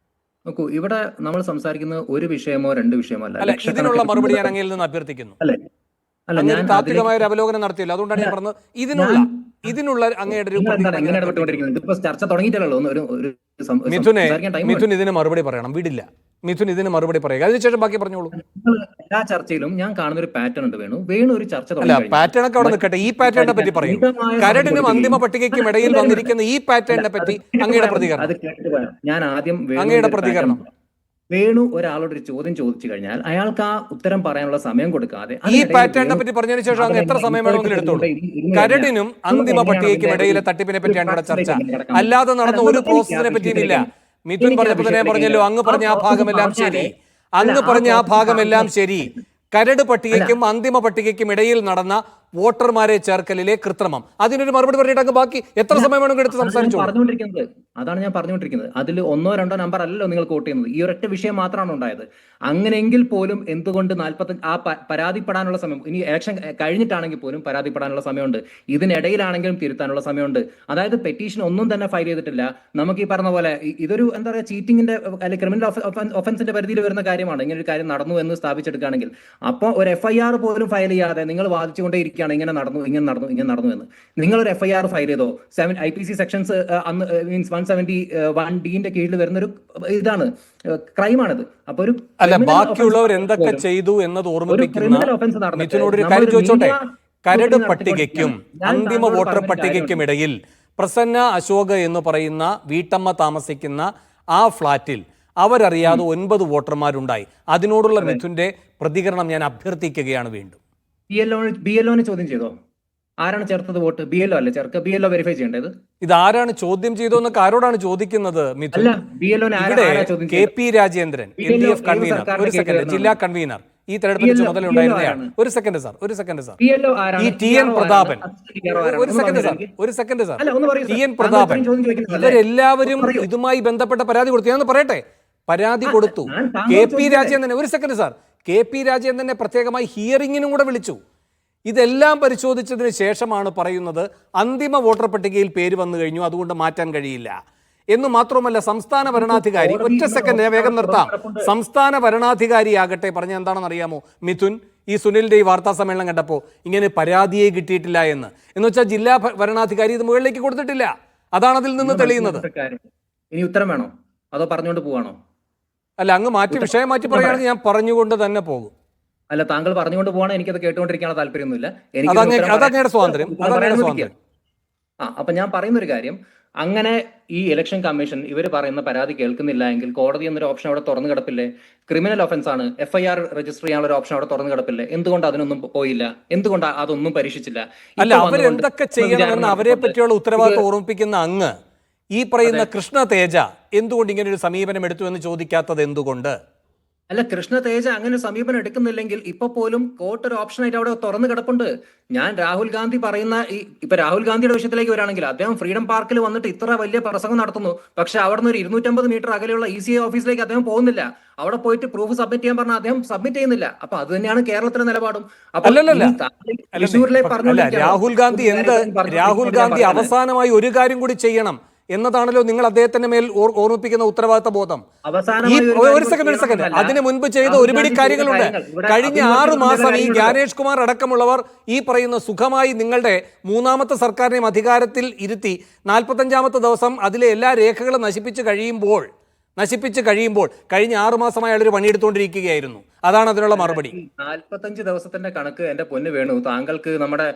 നോക്കൂ, ഇവിടെ നമ്മൾ സംസാരിക്കുന്നത് ഒരു വിഷയമോ 2 വിഷയമോ അല്ല. ഇതിനുള്ള മറുപടി ഞാൻ അങ്ങയിൽ നിന്ന് അഭ്യർത്ഥിക്കുന്നു. ഞാൻ താത്വികമായ ഒരു അവലോകനം നടത്തിയില്ല, അതുകൊണ്ടാണ് ഞാൻ പറഞ്ഞത് ഇതിനുള്ള അങ്ങയുടെ ഒരു ചർച്ച തുടങ്ങിയിട്ടല്ലോ. മിഥുൻ ഇതിന് മറുപടി പറയണം, വിടില്ല. മിഥുൻ ഇതിന് മറുപടി പറയുക, അതിനുശേഷം ബാക്കി പറഞ്ഞോളൂ. എല്ലാ ചർച്ചയിലും ഞാൻ കാണുന്ന ഒരു പാറ്റേൺ ഉണ്ട്. വേണു ഒരു ചർച്ച പാറ്റേൺ ഒക്കെ അവിടെ നിൽക്കട്ടെ, ഈ പാറ്റേണിനെ പറ്റി പറയും. കരടിനും അന്തിമ പട്ടികയ്ക്കും ഇടയിൽ വന്നിരിക്കുന്ന ഈ പാറ്റേണിനെ പറ്റി അങ്ങയുടെ പ്രതികരണം. ഞാൻ ആദ്യം അങ്ങയുടെ പ്രതികരണം. വേണു ഒരാളോട് ഒരു ചോദ്യം ചോദിച്ചു കഴിഞ്ഞാൽ അയാൾക്ക് ആ ഉത്തരം പറയാനുള്ള സമയം കൊടുക്കാതെ ഈ പാറ്റേണിനെ പറ്റി പറഞ്ഞതിന് ശേഷം അങ്ങ് എത്ര സമയം വേണമെങ്കിലും എടുത്തോളൂ. കരടിനും അന്തിമ പട്ടികയ്ക്കും ഇടയിലെ തട്ടിപ്പിനെ പറ്റിയാണ് ഇവിടെ ചർച്ച, അല്ലാതെ നടന്ന ഒരു പ്രോസസിനെ പറ്റിയും ഇല്ല. മിഥുൻ പറഞ്ഞപ്പോൾ തന്നെ പറഞ്ഞല്ലോ, അങ്ങ് പറഞ്ഞ ആ ഭാഗമെല്ലാം ശരി, അങ്ങ് പറഞ്ഞ ആ ഭാഗമെല്ലാം ശരി. കരട് പട്ടികയ്ക്കും അന്തിമ പട്ടികയ്ക്കും ഇടയിൽ നടന്ന വോട്ടർമാരെ ചേർക്കലിലെ കൃത്രിമം, അതിനൊരു മറുപടി പറഞ്ഞിട്ട് ബാക്കി എത്ര സമയം വേണമെങ്കിൽ എടുത്ത് സംസാരിച്ചു. അതാണ് ഞാൻ പറഞ്ഞുകൊണ്ടിരിക്കുന്നത്. അതിൽ 1 2 നമ്പർ അല്ലല്ലോ നിങ്ങൾ കോട്ട് ചെയ്യുന്നത്. ഈ ഒരൊറ്റ വിഷയം മാത്രമാണ് ഉണ്ടായത്. അങ്ങനെയെങ്കിൽ പോലും എന്തുകൊണ്ട് 45 ആ പരാതിപ്പെടാനുള്ള സമയം, ഇനി ഇലക്ഷൻ കഴിഞ്ഞിട്ടാണെങ്കിൽ പോലും പരാതിപ്പെടാനുള്ള സമയമുണ്ട്, ഇതിനിടയിലാണെങ്കിലും തിരുത്താനുള്ള സമയമുണ്ട്. അതായത് പെറ്റീഷൻ ഒന്നും തന്നെ ഫയൽ ചെയ്തിട്ടില്ല. നമുക്ക് ഈ പറഞ്ഞ പോലെ ഇതൊരു എന്താ പറയുക, ചീറ്റിംഗിന്റെ അല്ലെങ്കിൽ ക്രിമിനൽ ഒഫൻസിന്റെ പരിധിയിൽ വരുന്ന കാര്യമാണ്. ഇങ്ങനെ ഒരു കാര്യം നടന്നു എന്ന് സ്ഥാപിച്ചെടുക്കുകയാണെങ്കിൽ അപ്പോൾ ഒരു FIR പോലും ഫയൽ ചെയ്യാതെ നിങ്ങൾ വാദിച്ചുകൊണ്ടേ ഇങ്ങനെ നടന്നു എന്ന് നിങ്ങൾ ഒരു FIR ഫയൽ ചെയ്തോ? IPC സെക്ഷൻസ് അന്ന് മീൻസ് 171D കീഴിൽ വരുന്ന ഒരു ഇതാണ്, ക്രൈമാണിത്. അപ്പൊ ഒരു ബാക്കിയുള്ളവർ എന്തൊക്കെ ചെയ്തു എന്നത് ഓർമ്മിപ്പിക്കുന്ന മിഥുനോടൊരു കാര്യം ചോദിച്ചോട്ടെ. കരട് പട്ടികയ്ക്കും അന്തിമ വോട്ടർ പട്ടികയ്ക്കും ഇടയിൽ പ്രസന്ന അശോക് എന്ന് പറയുന്ന വീട്ടമ്മ താമസിക്കുന്ന ആ ഫ്ളാറ്റിൽ അവരറിയാതെ 9 വോട്ടർമാരുണ്ടായി. അതിനോടുള്ള മിഥുന്റെ പ്രതികരണം ഞാൻ അഭ്യർത്ഥിക്കുകയാണ് വീണ്ടും. BLO ചോദ്യം ചെയ്തോ? ആരാണ് ചേർത്തത് വോട്ട്? BLO അല്ലേ ചേർക്കുക? BLO വെരിഫൈ ചെയ്യേണ്ടത്. ഇതാരാണ് ചോദ്യം ചെയ്തോന്നൊക്കെ ആരോടാണ് ചോദിക്കുന്നത് മിഥുൻ? അല്ല, BLO ഇവിടെ ആരാ ചോദ്യം കെ ചെയ്തത്? പി രാജേന്ദ്രൻ LDF കൺവീനർ, ഒരു സെക്കൻഡ്, ജില്ലാ കൺവീനർ, ഈ തെരഞ്ഞെടുപ്പിന് ചുമതലയുണ്ടായിരുന്നയാൾ. ഒരു സെക്കൻഡ് സാർ, ഒരു സെക്കൻഡ് സാർ. BLO ആരാണ്? ഈ TN പ്രതാപൻ, ഒരു സെക്കൻഡ് സാർ, ഒരു സെക്കൻഡ് സാർ, TN പ്രതാപൻ, ഇവരെല്ലാവരും ഇതുമായി ബന്ധപ്പെട്ട പരാതി കൊടുത്തു. ഞാനൊന്ന് പറയട്ടെ, പരാതി കൊടുത്തു. കെ പി രാജേന്ദ്രനെ, ഒരു സെക്കൻഡ് സാർ, കെ പി രാജേന്ദ്രനെ പ്രത്യേകമായി ഹിയറിംഗിനും കൂടെ വിളിച്ചു. ഇതെല്ലാം പരിശോധിച്ചതിന് ശേഷമാണ് പറയുന്നത് അന്തിമ വോട്ടർ പട്ടികയിൽ പേര് വന്നു കഴിഞ്ഞു, അതുകൊണ്ട് മാറ്റാൻ കഴിയില്ല എന്ന്. മാത്രമല്ല, സംസ്ഥാന ഭരണാധികാരി, ഒറ്റ സെക്കൻഡ് വേഗം നിർത്താം, സംസ്ഥാന ഭരണാധികാരിയാകട്ടെ പറഞ്ഞ എന്താണെന്ന് അറിയാമോ മിഥുൻ? ഈ സുനിലിന്റെ ഈ വാർത്താ സമ്മേളനം കണ്ടപ്പോൾ ഇങ്ങനെ പരാതിയെ കിട്ടിയിട്ടില്ല എന്ന് വെച്ചാൽ ജില്ലാ ഭരണാധികാരി ഇത് മുകളിലേക്ക് കൊടുത്തിട്ടില്ല. അതാണ് അതിൽ നിന്ന് തെളിയുന്നത്. ഇനി ഉത്തരം വേണോ അതോ പറഞ്ഞുകൊണ്ട് പോവാണോ? അല്ല, അങ്ങ് മാറ്റി വിഷയം മാറ്റി പറയുകയാണെങ്കിൽ ഞാൻ പറഞ്ഞുകൊണ്ട് തന്നെ പോകും. അല്ല, താങ്കൾ പറഞ്ഞുകൊണ്ട് പോവാണ്, എനിക്കത് കേട്ടുകൊണ്ടിരിക്കാനുള്ള താല്പര്യമൊന്നുമില്ല. അതങ്ങയുടെ സ്വാതന്ത്ര്യം. അപ്പൊ ഞാൻ പറയുന്ന ഒരു കാര്യം, അങ്ങനെ ഈ ഇലക്ഷൻ കമ്മീഷൻ ഇവർ പറയുന്ന പരാതി കേൾക്കുന്നില്ല എങ്കിൽ കോടതി എന്നൊരു ഓപ്ഷൻ അവിടെ തുറന്നു കിടപ്പില്ലേ? ക്രിമിനൽ ഒഫൻസ് ആണ്, FIR രജിസ്റ്റർ ചെയ്യാനുള്ള ഒരു ഓപ്ഷൻ അവിടെ തുറന്നു കിടപ്പില്ലേ? എന്തുകൊണ്ട് അതിനൊന്നും പോയില്ല? എന്തുകൊണ്ട് അതൊന്നും പരീക്ഷിച്ചില്ല? അല്ല, അവരെന്തൊക്കെ ചെയ്യണമെന്ന് അവരെ പറ്റിയുള്ള ഉത്തരവാദിത്വം ഓർമ്മിപ്പിക്കുന്ന അങ്ങ് ഈ പറയുന്ന കൃഷ്ണ തേജ എന്തുകൊണ്ട് ഇങ്ങനെ ഒരു സമീപനം എടുത്തു എന്ന് ചോദിക്കാത്തത് എന്തുകൊണ്ട്? അല്ല, കൃഷ്ണ തേജ അങ്ങനെ സമീപനം എടുക്കുന്നില്ലെങ്കിൽ ഇപ്പൊ പോലും കോർട്ട് ഒരു ഓപ്ഷനായിട്ട് അവിടെ തുറന്നു കിടപ്പുണ്ട്. ഞാൻ രാഹുൽ ഗാന്ധി പറയുന്ന ഇപ്പൊ രാഹുൽ ഗാന്ധിയുടെ വിഷയത്തിലേക്ക് വരാണെങ്കിൽ അദ്ദേഹം ഫ്രീഡം പാർക്കിൽ വന്നിട്ട് ഇത്ര വലിയ പ്രസംഗം നടത്തുന്നു. പക്ഷെ അവിടെ നിന്ന് ഒരു 250 മീറ്റർ അകലെയുള്ള ECI ഓഫീസിലേക്ക് അദ്ദേഹം പോകുന്നില്ല. അവിടെ പോയിട്ട് പ്രൂഫ് സബ്മിറ്റ് ചെയ്യാൻ പറഞ്ഞാൽ അദ്ദേഹം സബ്മിറ്റ് ചെയ്യുന്നില്ല. അപ്പൊ അത് തന്നെയാണ് കേരളത്തിലെ നിലപാടും. രാഹുൽ ഗാന്ധി അവസാനമായി ഒരു കാര്യം കൂടി ചെയ്യണം എന്നതാണല്ലോ നിങ്ങൾ അദ്ദേഹത്തിന്റെ മേൽ ഓർമ്മിപ്പിക്കുന്ന ഉത്തരവാദിത്ത ബോധം. ഒരു സെക്കൻഡ്, അതിന് മുൻപ് ചെയ്ത ഒരുപിടി കാര്യങ്ങളുണ്ട്. കഴിഞ്ഞ 6 മാസം ഈ ജ്ഞാനേഷ് കുമാർ അടക്കമുള്ളവർ ഈ പറയുന്ന സുഖമായി നിങ്ങളുടെ മൂന്നാമത്തെ സർക്കാരിനെയും അധികാരത്തിൽ ഇരുത്തി 45ാമത്തെ ദിവസം അതിലെ എല്ലാ രേഖകളും നശിപ്പിച്ച് കഴിയുമ്പോൾ കഴിഞ്ഞ 6 മാസമായി അയാളൊരു പണിയെടുത്തുകൊണ്ടിരിക്കുകയായിരുന്നു. അതാണ് അതിനുള്ള മറുപടി. 45 ദിവസത്തിന്റെ കണക്ക് എന്റെ പൊന്ന് വേണു, താങ്കൾക്ക് നമ്മുടെ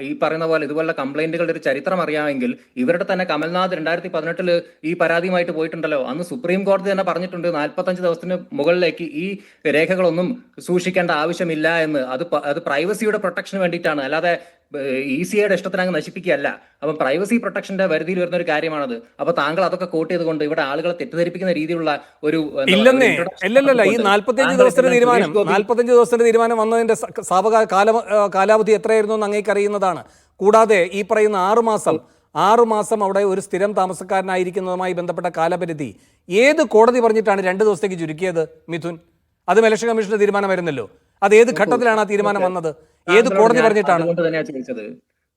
ഈ പറയുന്ന പോലെ ഇതുപോലുള്ള കംപ്ലൈന്റുകളുടെ ഒരു ചരിത്രം അറിയാമെങ്കിൽ ഇവരുടെ തന്നെ കമൽനാഥ് 2018 ഈ പരാതിയുമായിട്ട് പോയിട്ടുണ്ടല്ലോ. അന്ന് സുപ്രീം കോടതി തന്നെ പറഞ്ഞിട്ടുണ്ട് 45 ദിവസത്തിന് മുകളിലേക്ക് ഈ രേഖകളൊന്നും സൂക്ഷിക്കേണ്ട ആവശ്യമില്ല എന്ന്. അത് പ്രൈവസിയുടെ പ്രൊട്ടക്ഷന് വേണ്ടിയിട്ടാണ്, അല്ലാതെ ECIയുടെ ഇഷ്ടത്തിന് അങ്ങ് നശിപ്പിക്കുകയല്ല. അപ്പം പ്രൈവസി പ്രൊട്ടക്ഷന്റെ പരിധിയിൽ വരുന്ന ഒരു കാര്യമാണത്. അപ്പൊ താങ്കൾ അതൊക്കെ കോട്ട് ചെയ്തുകൊണ്ട് ഇവിടെ ആളുകളെ തെറ്റിദ്ധരിപ്പിക്കുന്ന രീതിയിലുള്ള ഒരു ഇല്ലല്ല, ഈ 45 ദിവസത്തിന്റെ തീരുമാനം വന്നതിന്റെ കാലാവധി എത്രയായിരുന്നു എന്ന് അങ്ങേക്ക് അറിയുന്നതാണ്. കൂടാതെ ഈ പറയുന്ന 6 മാസം അവിടെ ഒരു സ്ഥിരം താമസക്കാരനായിരിക്കുന്നതുമായി ബന്ധപ്പെട്ട കാലപരിധി ഏത് കോടതി പറഞ്ഞിട്ടാണ് 2 ദിവസത്തേക്ക് ചുരുക്കിയത് മിഥുൻ? അതും ഇലക്ഷൻ കമ്മീഷന്റെ തീരുമാനമായിരുന്നല്ലോ. അത് ഏത് ഘട്ടത്തിലാണ് ആ തീരുമാനം വന്നത്? ഏത് കോടതി പറഞ്ഞിട്ടാണ്? ചോദിച്ചത്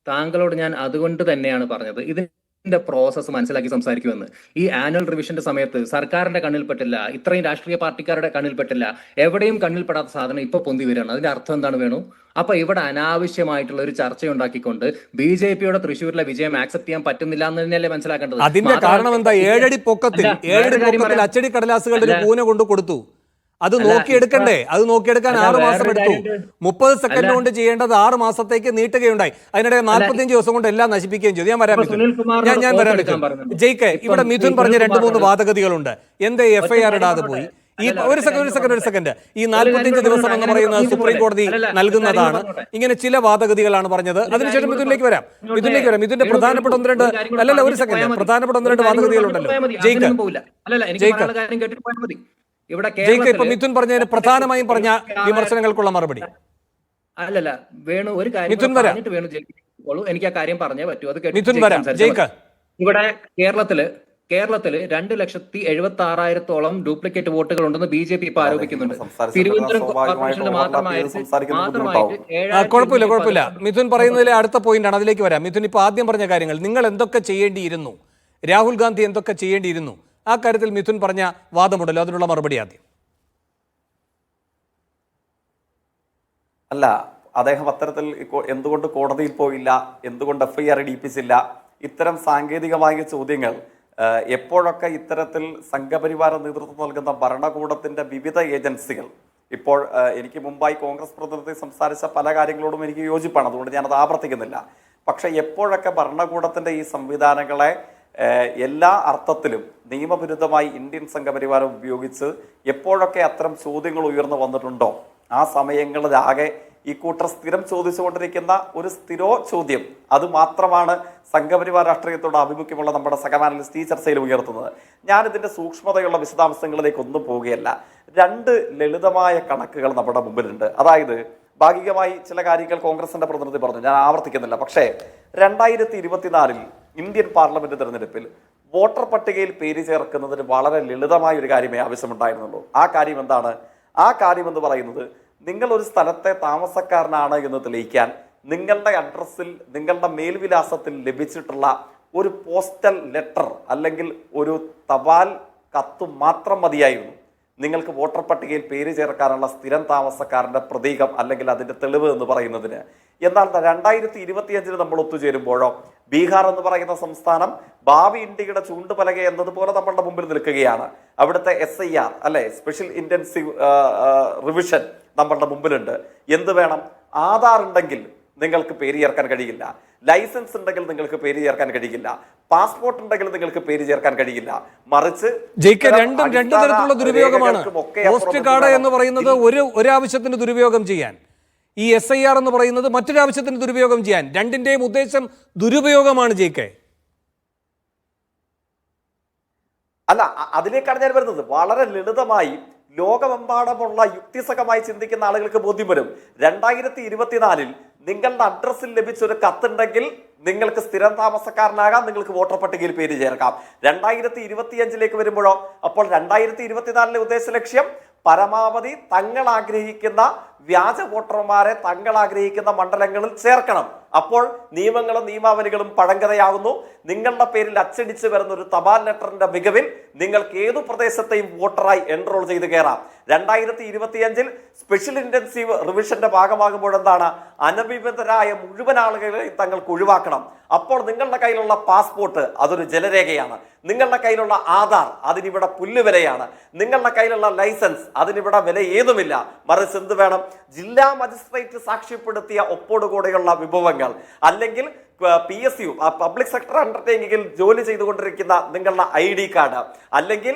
താങ്കളോട് ഞാൻ അതുകൊണ്ട് തന്നെയാണ് പറഞ്ഞത് ഇതിന്റെ പ്രോസസ്സ് മനസ്സിലാക്കി സംസാരിക്കുമെന്ന്. ഈ ആനുവൽ റിവിഷന്റെ സമയത്ത് സർക്കാരിന്റെ കണ്ണിൽപ്പെട്ടില്ല, ഇത്രയും രാഷ്ട്രീയ പാർട്ടിക്കാരുടെ കണ്ണിൽപ്പെട്ടില്ല, എവിടെയും കണ്ണിൽപ്പെടാത്ത സാധനം ഇപ്പൊ പൊന്തി വരികയാണ്. അതിന്റെ അർത്ഥം എന്താണ് വേണു? അപ്പൊ ഇവിടെ അനാവശ്യമായിട്ടുള്ള ഒരു ചർച്ച ഉണ്ടാക്കിക്കൊണ്ട് BJPയുടെ തൃശ്ശൂരിലെ വിജയം ആക്സെപ്റ്റ് ചെയ്യാൻ പറ്റുന്നില്ല എന്ന് തന്നെയല്ലേ മനസ്സിലാക്കേണ്ടത്. അതിന്റെ കാരണം എന്താ? 7 അടി പൊക്കത്തിൽ അച്ചടി കടലാസുകളുടെ ഒരു പൂന കൊണ്ട് കൊടുത്തു. അത് നോക്കിയെടുക്കണ്ടേ? അത് നോക്കിയെടുക്കാൻ 6 മാസം എടുത്തു. 30 സെക്കൻഡ് കൊണ്ട് ചെയ്യേണ്ടത് 6 മാസത്തേക്ക് നീട്ടുകയുണ്ടായി. അതിനിടെ 45 ദിവസം കൊണ്ട് എല്ലാം നശിപ്പിക്കുകയും ചെയ്തു. ഞാൻ വരാൻ പറ്റും. ജയിക്കെ, ഇവിടെ മിഥുൻ പറഞ്ഞ 2-3 വാദഗതികളുണ്ട്. എന്തേ FIR ഇടാതെ പോയി? ഈ ഒരു സെക്കൻഡ് ഈ 45 ദിവസം എന്ന് പറയുന്നത് സുപ്രീം കോടതി നൽകുന്നതാണ്. ഇങ്ങനെ ചില വാദഗതികളാണ് പറഞ്ഞത്. അതിനുശേഷം മിഥുനിലേക്ക് വരാം. മിഥുന്റെ പ്രധാനപ്പെട്ട 1-2 ഒരു സെക്കൻഡ് പ്രധാനപ്പെട്ട 1-2 വാദഗതികളുണ്ടല്ലോ. ഇപ്പൊ മിഥുൻ പറഞ്ഞതിന് പ്രധാനമായും പറഞ്ഞ വിമർശനങ്ങൾക്കുള്ള മറുപടി. അല്ലല്ല വേണു, ഒരു കാര്യം പറഞ്ഞിട്ട് വേണു ജയിക്കുള്ളൂ. എനിക്ക് ആ കാര്യം പറഞ്ഞേ പറ്റൂ. അത് കേട്ട് ഇവിടെ കേരളത്തില് 2,76,000-ഓളം ഡ്യൂപ്ലിക്കേറ്റ് വോട്ടുകൾ ഉണ്ടെന്ന് BJP ഇപ്പൊ ആരോപിക്കുന്നുണ്ട്. തിരുവനന്തപുരം കോർപ്പറേഷനിൽ കുഴപ്പമില്ല. മിഥുൻ പറയുന്നതിലെ അടുത്ത പോയിന്റാണ്, അതിലേക്ക് വരാം. മിഥുൻ ഇപ്പൊ ആദ്യം പറഞ്ഞ കാര്യങ്ങൾ, നിങ്ങൾ എന്തൊക്കെ ചെയ്യേണ്ടിയിരുന്നു, രാഹുൽ ഗാന്ധി എന്തൊക്കെ ചെയ്യേണ്ടിയിരുന്നു, ആ കാര്യത്തിൽ മിഥുൻ പറഞ്ഞ വാദമുണ്ടല്ലോ, അതിനുള്ള മറുപടി ആദ്യം. അല്ല, അദ്ദേഹം അത്തരത്തിൽ എന്തുകൊണ്ട് കോടതിയിൽ പോയില്ല, എന്തുകൊണ്ട് FIR ഇടിപ്പിച്ചില്ല, ഇത്തരം സാങ്കേതികമായ ചോദ്യങ്ങൾ എപ്പോഴൊക്കെ ഇത്തരത്തിൽ സംഘപരിവാര നേതൃത്വം നൽകുന്ന ഭരണകൂടത്തിന്റെ വിവിധ ഏജൻസികൾ, ഇപ്പോൾ എനിക്ക് മുമ്പായി കോൺഗ്രസ് പ്രതിനിധി സംസാരിച്ച പല കാര്യങ്ങളോടും എനിക്ക് യോജിപ്പാണ്, അതുകൊണ്ട് ഞാനത് ആവർത്തിക്കുന്നില്ല. പക്ഷെ എപ്പോഴൊക്കെ ഭരണകൂടത്തിന്റെ ഈ സംവിധാനങ്ങളെ എല്ലാ അർത്ഥത്തിലും നിയമവിരുദ്ധമായി ഇന്ത്യൻ സംഘപരിവാരം ഉപയോഗിച്ച് എപ്പോഴൊക്കെ അത്തരം ചോദ്യങ്ങൾ ഉയർന്നു വന്നിട്ടുണ്ടോ ആ സമയങ്ങളിലാകെ ഈ കൂട്ടർ സ്ഥിരം ചോദിച്ചുകൊണ്ടിരിക്കുന്ന ഒരു ചോദ്യം അത് മാത്രമാണ് സംഘപരിവാർ രാഷ്ട്രീയത്തോട് ആഭിമുഖ്യമുള്ള നമ്മുടെ സഹപാനലിസ്റ്റ് ഈ ചർച്ചയിൽ ഉയർത്തുന്നത്. ഞാനിതിന്റെ സൂക്ഷ്മതയുള്ള വിശദാംശങ്ങളിലേക്ക് ഒന്നും പോവുകയല്ല. രണ്ട് ലളിതമായ കണക്കുകൾ നമ്മുടെ മുമ്പിലുണ്ട്. അതായത് ഭാഗികമായി ചില കാര്യങ്ങൾ കോൺഗ്രസിന്റെ പ്രതിനിധി പറഞ്ഞു, ഞാൻ ആവർത്തിക്കുന്നില്ല. പക്ഷേ 2024 ഇന്ത്യൻ പാർലമെന്റ് തെരഞ്ഞെടുപ്പിൽ വോട്ടർ പട്ടികയിൽ പേര് ചേർക്കുന്നതിന് വളരെ ലളിതമായ ഒരു കാര്യമേ ആവശ്യമുണ്ടായിരുന്നുള്ളൂ. ആ കാര്യം എന്താണ്? ആ കാര്യം എന്ന് പറയുന്നത്, നിങ്ങൾ ഒരു സ്ഥലത്തെ താമസക്കാരനാണ് എന്ന് തെളിയിക്കാൻ നിങ്ങളുടെ അഡ്രസ്സിൽ, നിങ്ങളുടെ മേൽവിലാസത്തിൽ ലഭിച്ചിട്ടുള്ള ഒരു പോസ്റ്റൽ ലെറ്റർ അല്ലെങ്കിൽ ഒരു തപാൽ കത്ത് മാത്രം മതിയായിരുന്നു നിങ്ങൾക്ക് വോട്ടർ പട്ടികയിൽ പേര് ചേർക്കാനുള്ള സ്ഥിരം താമസക്കാരന്റെ പ്രതീകം അല്ലെങ്കിൽ അതിന്റെ തെളിവ് എന്ന് പറയുന്നതിന്. എന്നാൽ 2025 നമ്മൾ ഒത്തുചേരുമ്പോഴോ ബീഹാർ എന്ന് പറയുന്ന സംസ്ഥാനം ഭാവി ഇന്ത്യയുടെ ചൂണ്ടുപലക എന്നതുപോലെ നമ്മളുടെ മുമ്പിൽ നിൽക്കുകയാണ്. അവിടുത്തെ SIR അല്ലെ, സ്പെഷ്യൽ ഇന്റൻസീവ് റിവിഷൻ നമ്മളുടെ മുമ്പിലുണ്ട്. എന്ത് വേണം? ആധാർ ഉണ്ടെങ്കിൽ നിങ്ങൾക്ക് പേര് ചേർക്കാൻ കഴിയില്ല, ലൈസൻസ് ഉണ്ടെങ്കിൽ നിങ്ങൾക്ക് പേര് ചേർക്കാൻ കഴിയില്ല, പാസ്പോർട്ട് ഉണ്ടെങ്കിൽ നിങ്ങൾക്ക് പേര് ചേർക്കാൻ കഴിയില്ല. മറിച്ച് രണ്ട് തരത്തിലുള്ള ദുരുപയോഗമാണ്. പോസ്റ്റ് കാർഡ് എന്ന് പറയുന്നത് ഒരു ആവശ്യത്തിന് ദുരുപയോഗം ചെയ്യാൻ, ഈ SIR എന്ന് പറയുന്നത് മറ്റൊരു ആവശ്യത്തിന് ദുരുപയോഗം ചെയ്യാൻ. രണ്ടിന്റെയും ഉദ്ദേശം ദുരുപയോഗമാണ്. അല്ല, അതിലേക്കാണ് ഞാൻ വരുന്നത്. വളരെ ലളിതമായി ലോകമെമ്പാടുമുള്ള യുക്തിസഹമായി ചിന്തിക്കുന്ന ആളുകൾക്ക് ബോധ്യം വരും. 2024 നിങ്ങളുടെ അഡ്രസ്സിൽ ലഭിച്ച ഒരു കത്തുണ്ടെങ്കിൽ നിങ്ങൾക്ക് സ്ഥിരം താമസക്കാരനാകാം, നിങ്ങൾക്ക് വോട്ടർ പട്ടികയിൽ പേര് ചേർക്കാം. 2025 വരുമ്പോഴോ അപ്പോൾ 2024 ഉദ്ദേശ ലക്ഷ്യം പരമാവധി തങ്ങൾ ആഗ്രഹിക്കുന്ന വ്യാജ വോട്ടർമാരെ തങ്ങൾ ആഗ്രഹിക്കുന്ന മണ്ഡലങ്ങളിൽ ചേർക്കണം. അപ്പോൾ നിയമങ്ങളും നിയമാവലികളും പഴങ്കഥയാകുന്നു. നിങ്ങളുടെ പേരിൽ അച്ചടിച്ച് വരുന്ന ഒരു തപാൽ ലെറ്ററിന്റെ മികവിൽ നിങ്ങൾക്ക് ഏതു പ്രദേശത്തെയും വോട്ടറായി എൻറോൾ ചെയ്ത് കയറാം. 2025 സ്പെഷ്യൽ ഇന്റൻസീവ് റിവിഷന്റെ ഭാഗമാകുമ്പോൾ എന്താണ്? അനഭിബന്ധരായ മുഴുവൻ ആളുകളെയും തങ്ങൾക്ക് ഒഴിവാക്കണം. അപ്പോൾ നിങ്ങളുടെ കയ്യിലുള്ള പാസ്പോർട്ട് അതൊരു ജലരേഖയാണ്, നിങ്ങളുടെ കയ്യിലുള്ള ആധാർ അതിനിവിടെ പുല്ലുവിലയാണ്, നിങ്ങളുടെ കയ്യിലുള്ള ലൈസൻസ് അതിനിവിടെ വില ഏതുമില്ല. മറിച്ച് എന്ത് വേണം? ജില്ലാ മജിസ്ട്രേറ്റ് സാക്ഷ്യപ്പെടുത്തിയ ഒപ്പോടുകൂടെയുള്ള വിഭവങ്ങൾ, അല്ലെങ്കിൽ PSU പബ്ലിക് സെക്ടർ അണ്ടർടേക്കിങ്ങിൽ ജോലി ചെയ്തുകൊണ്ടിരിക്കുന്ന നിങ്ങളുടെ ID കാർഡ്, അല്ലെങ്കിൽ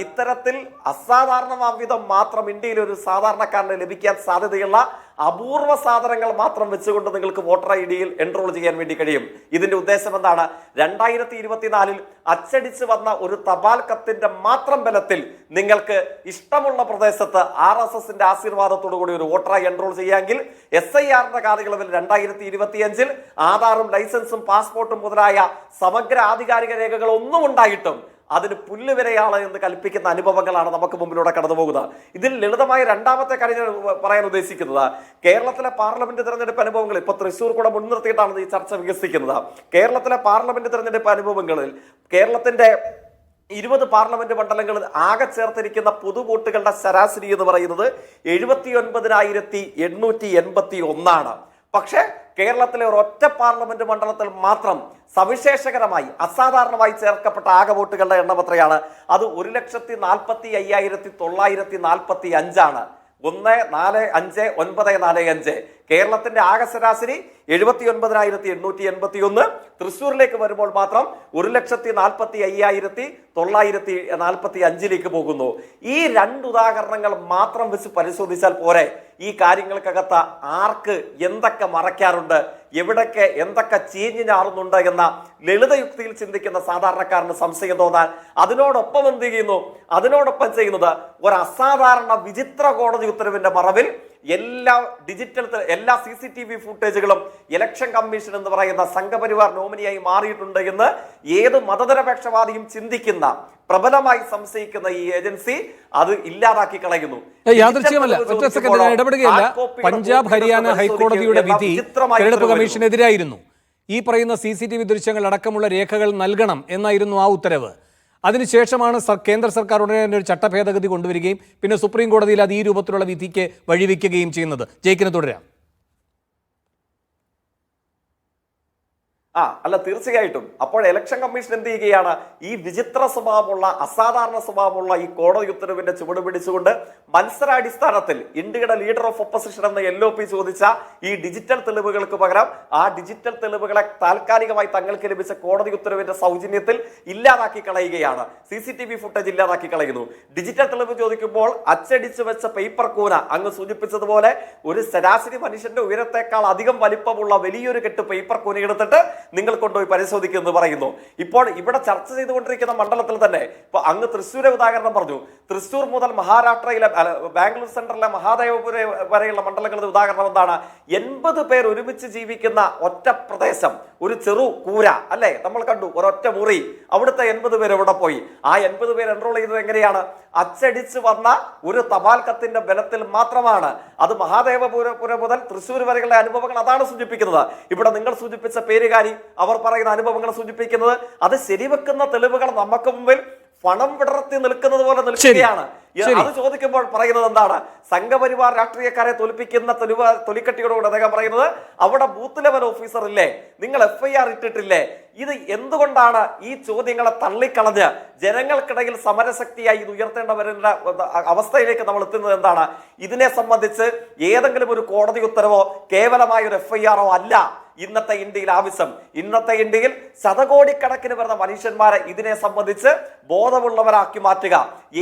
ഇത്തരത്തിൽ അസാധാരണമാംവിധം മാത്രം ഇന്ത്യയിൽ ഒരു സാധാരണക്കാരന് ലഭിക്കാൻ സാധ്യതയുള്ള അപൂർവ സാധനങ്ങൾ മാത്രം വെച്ചുകൊണ്ട് നിങ്ങൾക്ക് വോട്ടർ ID-യിൽ എൻറോൾ ചെയ്യാൻ വേണ്ടി കഴിയും. ഇതിന്റെ ഉദ്ദേശം എന്താണ്? 2024 അച്ചടിച്ച് വന്ന ഒരു തപാൽ കത്തിന്റെ മാത്രം ബലത്തിൽ നിങ്ങൾക്ക് ഇഷ്ടമുള്ള പ്രദേശത്ത് RSSന്റെ ആശീർവാദത്തോടു കൂടി ഒരു വോട്ടറായി എൻറോൾ ചെയ്യാമെങ്കിൽ SIR-ന്റെ കാലയളവിൽ 2025 ആധാറും ലൈസൻസും പാസ്പോർട്ടും മുതലായ സമഗ്ര ആധികാരിക രേഖകൾ ഒന്നും ഉണ്ടായിട്ടും അതിന് പുല്ലുവിലയാണ് എന്ന് കൽപ്പിക്കുന്ന അനുഭവങ്ങളാണ് നമുക്ക് മുമ്പിലൂടെ കടന്നു പോകുന്നത്. ഇതിൽ ലളിതമായ രണ്ടാമത്തെ കാര്യം ഞാൻ പറയാൻ ഉദ്ദേശിക്കുന്നത്, കേരളത്തിലെ പാർലമെന്റ് തെരഞ്ഞെടുപ്പ് അനുഭവങ്ങൾ, ഇപ്പൊ തൃശ്ശൂർ കൂടെ മുൻനിർത്തിയിട്ടാണ് ഈ ചർച്ച വികസിക്കുന്നത്. കേരളത്തിലെ പാർലമെന്റ് തെരഞ്ഞെടുപ്പ് അനുഭവങ്ങളിൽ കേരളത്തിന്റെ 20 പാർലമെന്റ് മണ്ഡലങ്ങളിൽ ആകെ ചേർത്തിരിക്കുന്ന പൊതു വോട്ടുകളുടെ ശരാശരി എന്ന് പറയുന്നത് 79,881. പക്ഷേ കേരളത്തിലെ ഒരൊറ്റ പാർലമെന്റ് മണ്ഡലത്തിൽ മാത്രം സവിശേഷകരമായി അസാധാരണമായി ചേർക്കപ്പെട്ട ആകെ വോട്ടുകളുടെ എണ്ണം എത്രയാണ്? അത് 1,45,945 145945. കേരളത്തിന്റെ ആകെ ശരാശരി 79,881. തൃശ്ശൂരിലേക്ക് വരുമ്പോൾ മാത്രം 1,45,945 പോകുന്നു. ഈ രണ്ട് ഉദാഹരണങ്ങൾ മാത്രം വെച്ച് പരിശോധിച്ചാൽ പോരെ ഈ കാര്യങ്ങൾക്കകത്ത് ആർക്ക് എന്തൊക്കെ മറയ്ക്കാറുണ്ട്, എവിടൊക്കെ എന്തൊക്കെ ചീഞ്ഞു ഞാറുന്നുണ്ട് എന്ന ലളിതയുക്തിയിൽ ചിന്തിക്കുന്ന സാധാരണക്കാരന് സംശയം തോന്നാൻ അതിനോടൊപ്പം എന്ത് ചെയ്യുന്നു? അതിനോടൊപ്പം ചെയ്യുന്നത് ഒരു അസാധാരണ വിചിത്ര കോടതി ഉത്തരവിന്റെ മറവിൽ എല്ലാ CCTV ഫുട്ടേജുകളും ഇലക്ഷൻ കമ്മീഷൻ എന്ന് പറയുന്ന സംഘപരിവാർ നോമിനിയായി മാറിയിട്ടുണ്ട് എന്ന് ഏത് മതനിരപേക്ഷവാദിയും ചിന്തിക്കുന്ന, പ്രബലമായി സംശയിക്കുന്ന ഈ ഏജൻസി അത് ഇല്ലാതാക്കി കളയുന്നു. യാദൃച്ഛ്യമല്ല, ഒറ്റ സെക്കൻഡ് ഞാൻ ഇടപെടുകയല്ല. പഞ്ചാബ് ഹരിയാന ഹൈക്കോടതിയുടെ വിധി തെരഞ്ഞെടുപ്പ് കമ്മീഷൻ എതിരായിരുന്നു. ഈ പറയുന്ന CCTV ദൃശ്യങ്ങൾ അടക്കമുള്ള രേഖകൾ നൽകണം എന്നായിരുന്നു ആ ഉത്തരവ്. അതിനുശേഷമാണ് കേന്ദ്ര സർക്കാർ ഉടനെ തന്നെ ഒരു ചട്ടഭേദഗതി കൊണ്ടുവരികയും പിന്നെ സുപ്രീം കോടതിയിൽ അത് ഈ രൂപത്തിലുള്ള വിധിക്ക് വഴിവെക്കുകയും ചെയ്യുന്നത്. ജയിക്കിന് തുടരാം. അല്ല തീർച്ചയായിട്ടും. അപ്പോൾ ഇലക്ഷൻ കമ്മീഷൻ എന്ത് ചെയ്യുകയാണ്? ഈ വിചിത്ര സ്വഭാവമുള്ള അസാധാരണ സ്വഭാവമുള്ള ഈ കോടതി ഉത്തരവിന്റെ ചുവട് പിടിച്ചുകൊണ്ട് മത്സരാടിസ്ഥാനത്തിൽ ഇന്ത്യയുടെ ലീഡർ ഓഫ് ഒപ്പോസിഷൻ എന്ന LOP ചോദിച്ച ഈ ഡിജിറ്റൽ തെളിവുകൾക്ക് പകരം ആ ഡിജിറ്റൽ തെളിവുകളെ താൽക്കാലികമായി തങ്ങൾക്ക് ലഭിച്ച കോടതി ഉത്തരവിന്റെ സൗജന്യത്തിൽ ഇല്ലാതാക്കി കളയുകയാണ്. CCTV ഫുട്ടേജ് ഇല്ലാതാക്കി കളയുന്നു. ഡിജിറ്റൽ തെളിവ് ചോദിക്കുമ്പോൾ അച്ചടിച്ചു വെച്ച പേപ്പർ കൂന അങ്ങ് സൂചിപ്പിച്ചതുപോലെ ഒരു ശരാശരി മനുഷ്യന്റെ ഉയരത്തെക്കാൾ അധികം വലിപ്പമുള്ള വലിയൊരു കെട്ട് പേപ്പർ കൂന എടുത്തിട്ട് നിങ്ങൾ കൊണ്ടുപോയി പരിശോധിക്കുമെന്ന് പറയുന്നു. ഇപ്പോൾ ഇവിടെ ചർച്ച ചെയ്തുകൊണ്ടിരിക്കുന്ന മണ്ഡലത്തിൽ തന്നെ ഇപ്പൊ അങ്ങ് തൃശ്ശൂരെ ഉദാഹരണം പറഞ്ഞു. തൃശ്ശൂർ മുതൽ മഹാരാഷ്ട്രയിലെ ബാംഗ്ലൂർ സെൻട്രലിലെ മഹാദേവപുര വരെയുള്ള മണ്ഡലങ്ങളുടെ ഉദാഹരണം എന്താണ്? 80 പേർ ഒരുമിച്ച് ജീവിക്കുന്ന ഒറ്റ പ്രദേശം, ഒരു ചെറു കൂര അല്ലെ നമ്മൾ കണ്ടു, ഒരൊറ്റ മുറി. അവിടുത്തെ 80 പേർ എവിടെ പോയി? ആ 80 പേർ എൻറോൾ ചെയ്തത് എങ്ങനെയാണ്? അച്ചടിച്ച് വന്ന ഒരു തപാൽ കത്തിന്റെ ബലത്തിൽ മാത്രമാണ്. അത് മഹാദേവപുരം മുതൽ തൃശ്ശൂർ വരെയുള്ള അനുഭവങ്ങൾ അതാണ് സൂചിപ്പിക്കുന്നത്. ഇവിടെ നിങ്ങൾ സൂചിപ്പിച്ച പേരുകാരി അവർ പറയുന്ന അനുഭവങ്ങൾ സൂചിപ്പിക്കുന്നത് അത് ശരിവെക്കുന്ന തെളിവുകൾ നമുക്ക് മുമ്പിൽ പണം വിടർത്തി നിൽക്കുന്നത് പോലെ നിൽക്കുകയാണ്. അത് ചോദിക്കുമ്പോൾ പറയുന്നത് എന്താണ്? സംഘപരിവാർ രാഷ്ട്രീയക്കാരെ തോൽപ്പിക്കുന്ന തൊലിക്കട്ടിയോടുകൂടി അദ്ദേഹം പറയുന്നത് അവിടെ ബൂത്ത് ലെവൽ ഓഫീസർ ഇല്ലേ, നിങ്ങൾ FIR ഇട്ടിട്ടില്ലേ? ഇത് എന്തുകൊണ്ടാണ് ഈ ചോദ്യങ്ങളെ തള്ളിക്കളഞ്ഞ് ജനങ്ങൾക്കിടയിൽ സമരശക്തിയായി ഇത് ഉയർത്തേണ്ട വരുന്ന അവസ്ഥയിലേക്ക് നമ്മൾ എത്തുന്നത് എന്താണ്? ഇതിനെ സംബന്ധിച്ച് ഏതെങ്കിലും ഒരു കോടതി ഉത്തരവോ കേവലമായ ഒരു FIR അല്ല ഇന്നത്തെ ഇന്ത്യയിൽ ആവശ്യം. ഇന്നത്തെ ഇന്ത്യയിൽ ശതകോടിക്കണക്കിന് വരുന്ന മനുഷ്യന്മാരെ ഇതിനെ സംബന്ധിച്ച് ബോധമുള്ളവരാക്കി മാറ്റുക.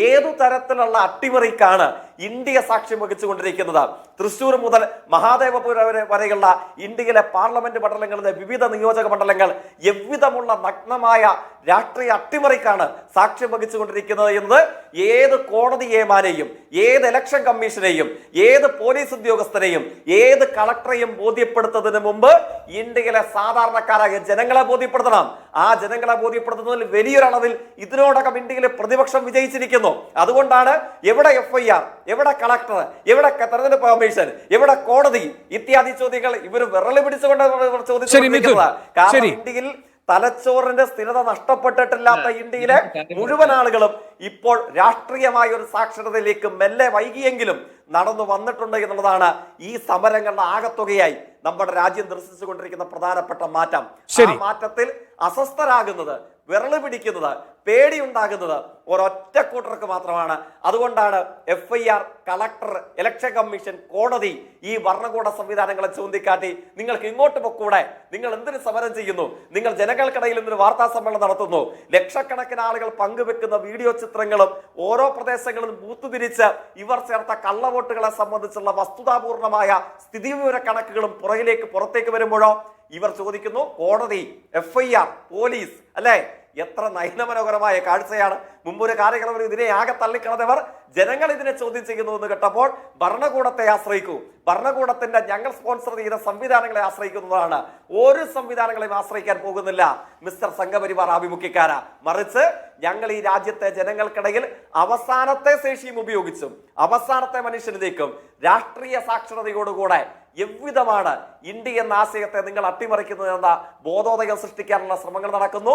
ഏതു തരത്തിലുള്ള അട്ടിമറിക്കാണ് ഇന്ത്യ സാക്ഷ്യം വഹിച്ചുകൊണ്ടിരിക്കുന്നത്? തൃശ്ശൂർ മുതൽ മഹാദേവപുരം വരെയുള്ള ഇന്ത്യയിലെ പാർലമെന്റ് മണ്ഡലങ്ങളിലെ വിവിധ നിയോജക മണ്ഡലങ്ങൾ എவ்விதമുള്ള നഗ്നമായ രാഷ്ട്രീയ അട്ടിമറിക്കാണ് സാക്ഷ്യം വഹിച്ചുകൊണ്ടിരിക്കുന്നത് എന്ന് ഏത് കോടതി ഏമാനെയും ഏത് ഇലക്ഷൻ കമ്മീഷനെയും ഏത് പോലീസ് ഉദ്യോഗസ്ഥനെയും ഏത് കളക്ടറെയും ബോധ്യപ്പെടുത്തുന്നതിന് മുമ്പ് ഇന്ത്യയിലെ സാധാരണക്കാരായ ജനങ്ങളെ ബോധ്യപ്പെടുത്തണം. ആ ജനങ്ങളെ ബോധ്യപ്പെടുത്തുന്നതിൽ വലിയൊരളവിൽ ഇതിനോടകം ഇന്ത്യയിലെ പ്രതിപക്ഷം വിജയിച്ചിരിക്കുന്നു. അതുകൊണ്ടാണ് എവിടെ FIR, എവിടെ കളക്ടർ, എവിടെ തെരഞ്ഞെടുപ്പ് കമ്മീഷൻ, എവിടെ കോടതി ഇത്യാദി ചോദ്യങ്ങൾ ഇവർ വിരളി പിടിച്ചുകൊണ്ട് ചോദിച്ചുകൊണ്ടിരിക്കുന്നത്. കാരണം ഇന്ത്യയിൽ തലച്ചോറിന്റെ സ്ഥിരത നഷ്ടപ്പെട്ടിട്ടില്ലാത്ത ഇന്ത്യയിലെ മുഴുവൻ ആളുകളും ഇപ്പോൾ രാഷ്ട്രീയമായ ഒരു സാക്ഷരതയിലേക്ക് മെല്ലെ വൈകിയെങ്കിലും നടന്നു വന്നിട്ടുണ്ട് എന്നുള്ളതാണ് ഈ സമരങ്ങളുടെ ആകത്തുകയായി നമ്മുടെ രാജ്യം ദർശിച്ചുകൊണ്ടിരിക്കുന്ന പ്രധാനപ്പെട്ട മാറ്റം. ആ മാറ്റത്തിൽ അസ്വസ്ഥരാകുന്നത്, വിരളി പിടിക്കുന്നത്, പേടിയുണ്ടാകുന്നത് ഒരൊറ്റ കൂട്ടർക്ക് മാത്രമാണ്. അതുകൊണ്ടാണ് FIR, കളക്ടർ, ഇലക്ഷൻ കമ്മീഷൻ, കോടതി ഈ ഭരണകൂട സംവിധാനങ്ങളെ ചൂണ്ടിക്കാട്ടി നിങ്ങൾക്ക് ഇങ്ങോട്ട് പൊക്കൂടെ, നിങ്ങൾ എന്തിനു സമരം ചെയ്യുന്നു, നിങ്ങൾ ജനങ്ങൾക്കിടയിൽ എന്തിനു വാർത്താ സമ്മേളനം നടത്തുന്നു, ലക്ഷക്കണക്കിന് ആളുകൾ പങ്കുവെക്കുന്ന വീഡിയോ ചിത്രങ്ങളും ഓരോ പ്രദേശങ്ങളിലും ബൂത്ത് തിരിച്ച് ഇവർ ചേർത്ത കള്ളവോട്ടുകളെ സംബന്ധിച്ചുള്ള വസ്തുതാപൂർണമായ സ്ഥിതിവിവര കണക്കുകളും പുറത്തേക്ക് വരുമ്പോഴോ ഇവർ ചോദിക്കുന്നു കോടതി, FIR, പോലീസ് അല്ലെ? എത്ര നയനമനോഹരമായ കാഴ്ചയാണ്. മുമ്പൊരു കാലയളവിൽ ഇതിനെ ആകെ തള്ളിക്കളഞ്ഞവർ ജനങ്ങൾ ഇതിനെ ചോദ്യം ചെയ്യുന്നു എന്ന് കേട്ടപ്പോൾ ഭരണകൂടത്തെ ആശ്രയിക്കൂ, ഭരണകൂടത്തിന്റെ ഞങ്ങൾ സ്പോൺസർ ചെയ്ത സംവിധാനങ്ങളെ ആശ്രയിക്കുന്നതാണ്. ഒരു സംവിധാനങ്ങളെയും ആശ്രയിക്കാൻ പോകുന്നില്ല മിസ്റ്റർ സംഘപരിവാർ ആഭിമുഖ്യക്കാര. മറിച്ച് ഞങ്ങൾ ഈ രാജ്യത്തെ ജനങ്ങൾക്കിടയിൽ അവസാനത്തെ ശേഷിയും ഉപയോഗിച്ചും അവസാനത്തെ മനുഷ്യനിലേക്കും രാഷ്ട്രീയ സാക്ഷരതയോടുകൂടെ എவ்விதമാണ് ഇന്ത്യ എന്ന ആശയത്തെ നിങ്ങൾ അട്ടിമറിക്കുന്നത് എന്ന ബോധോദയം സൃഷ്ടിക്കാനുള്ള ശ്രമങ്ങൾ നടക്കുന്നു.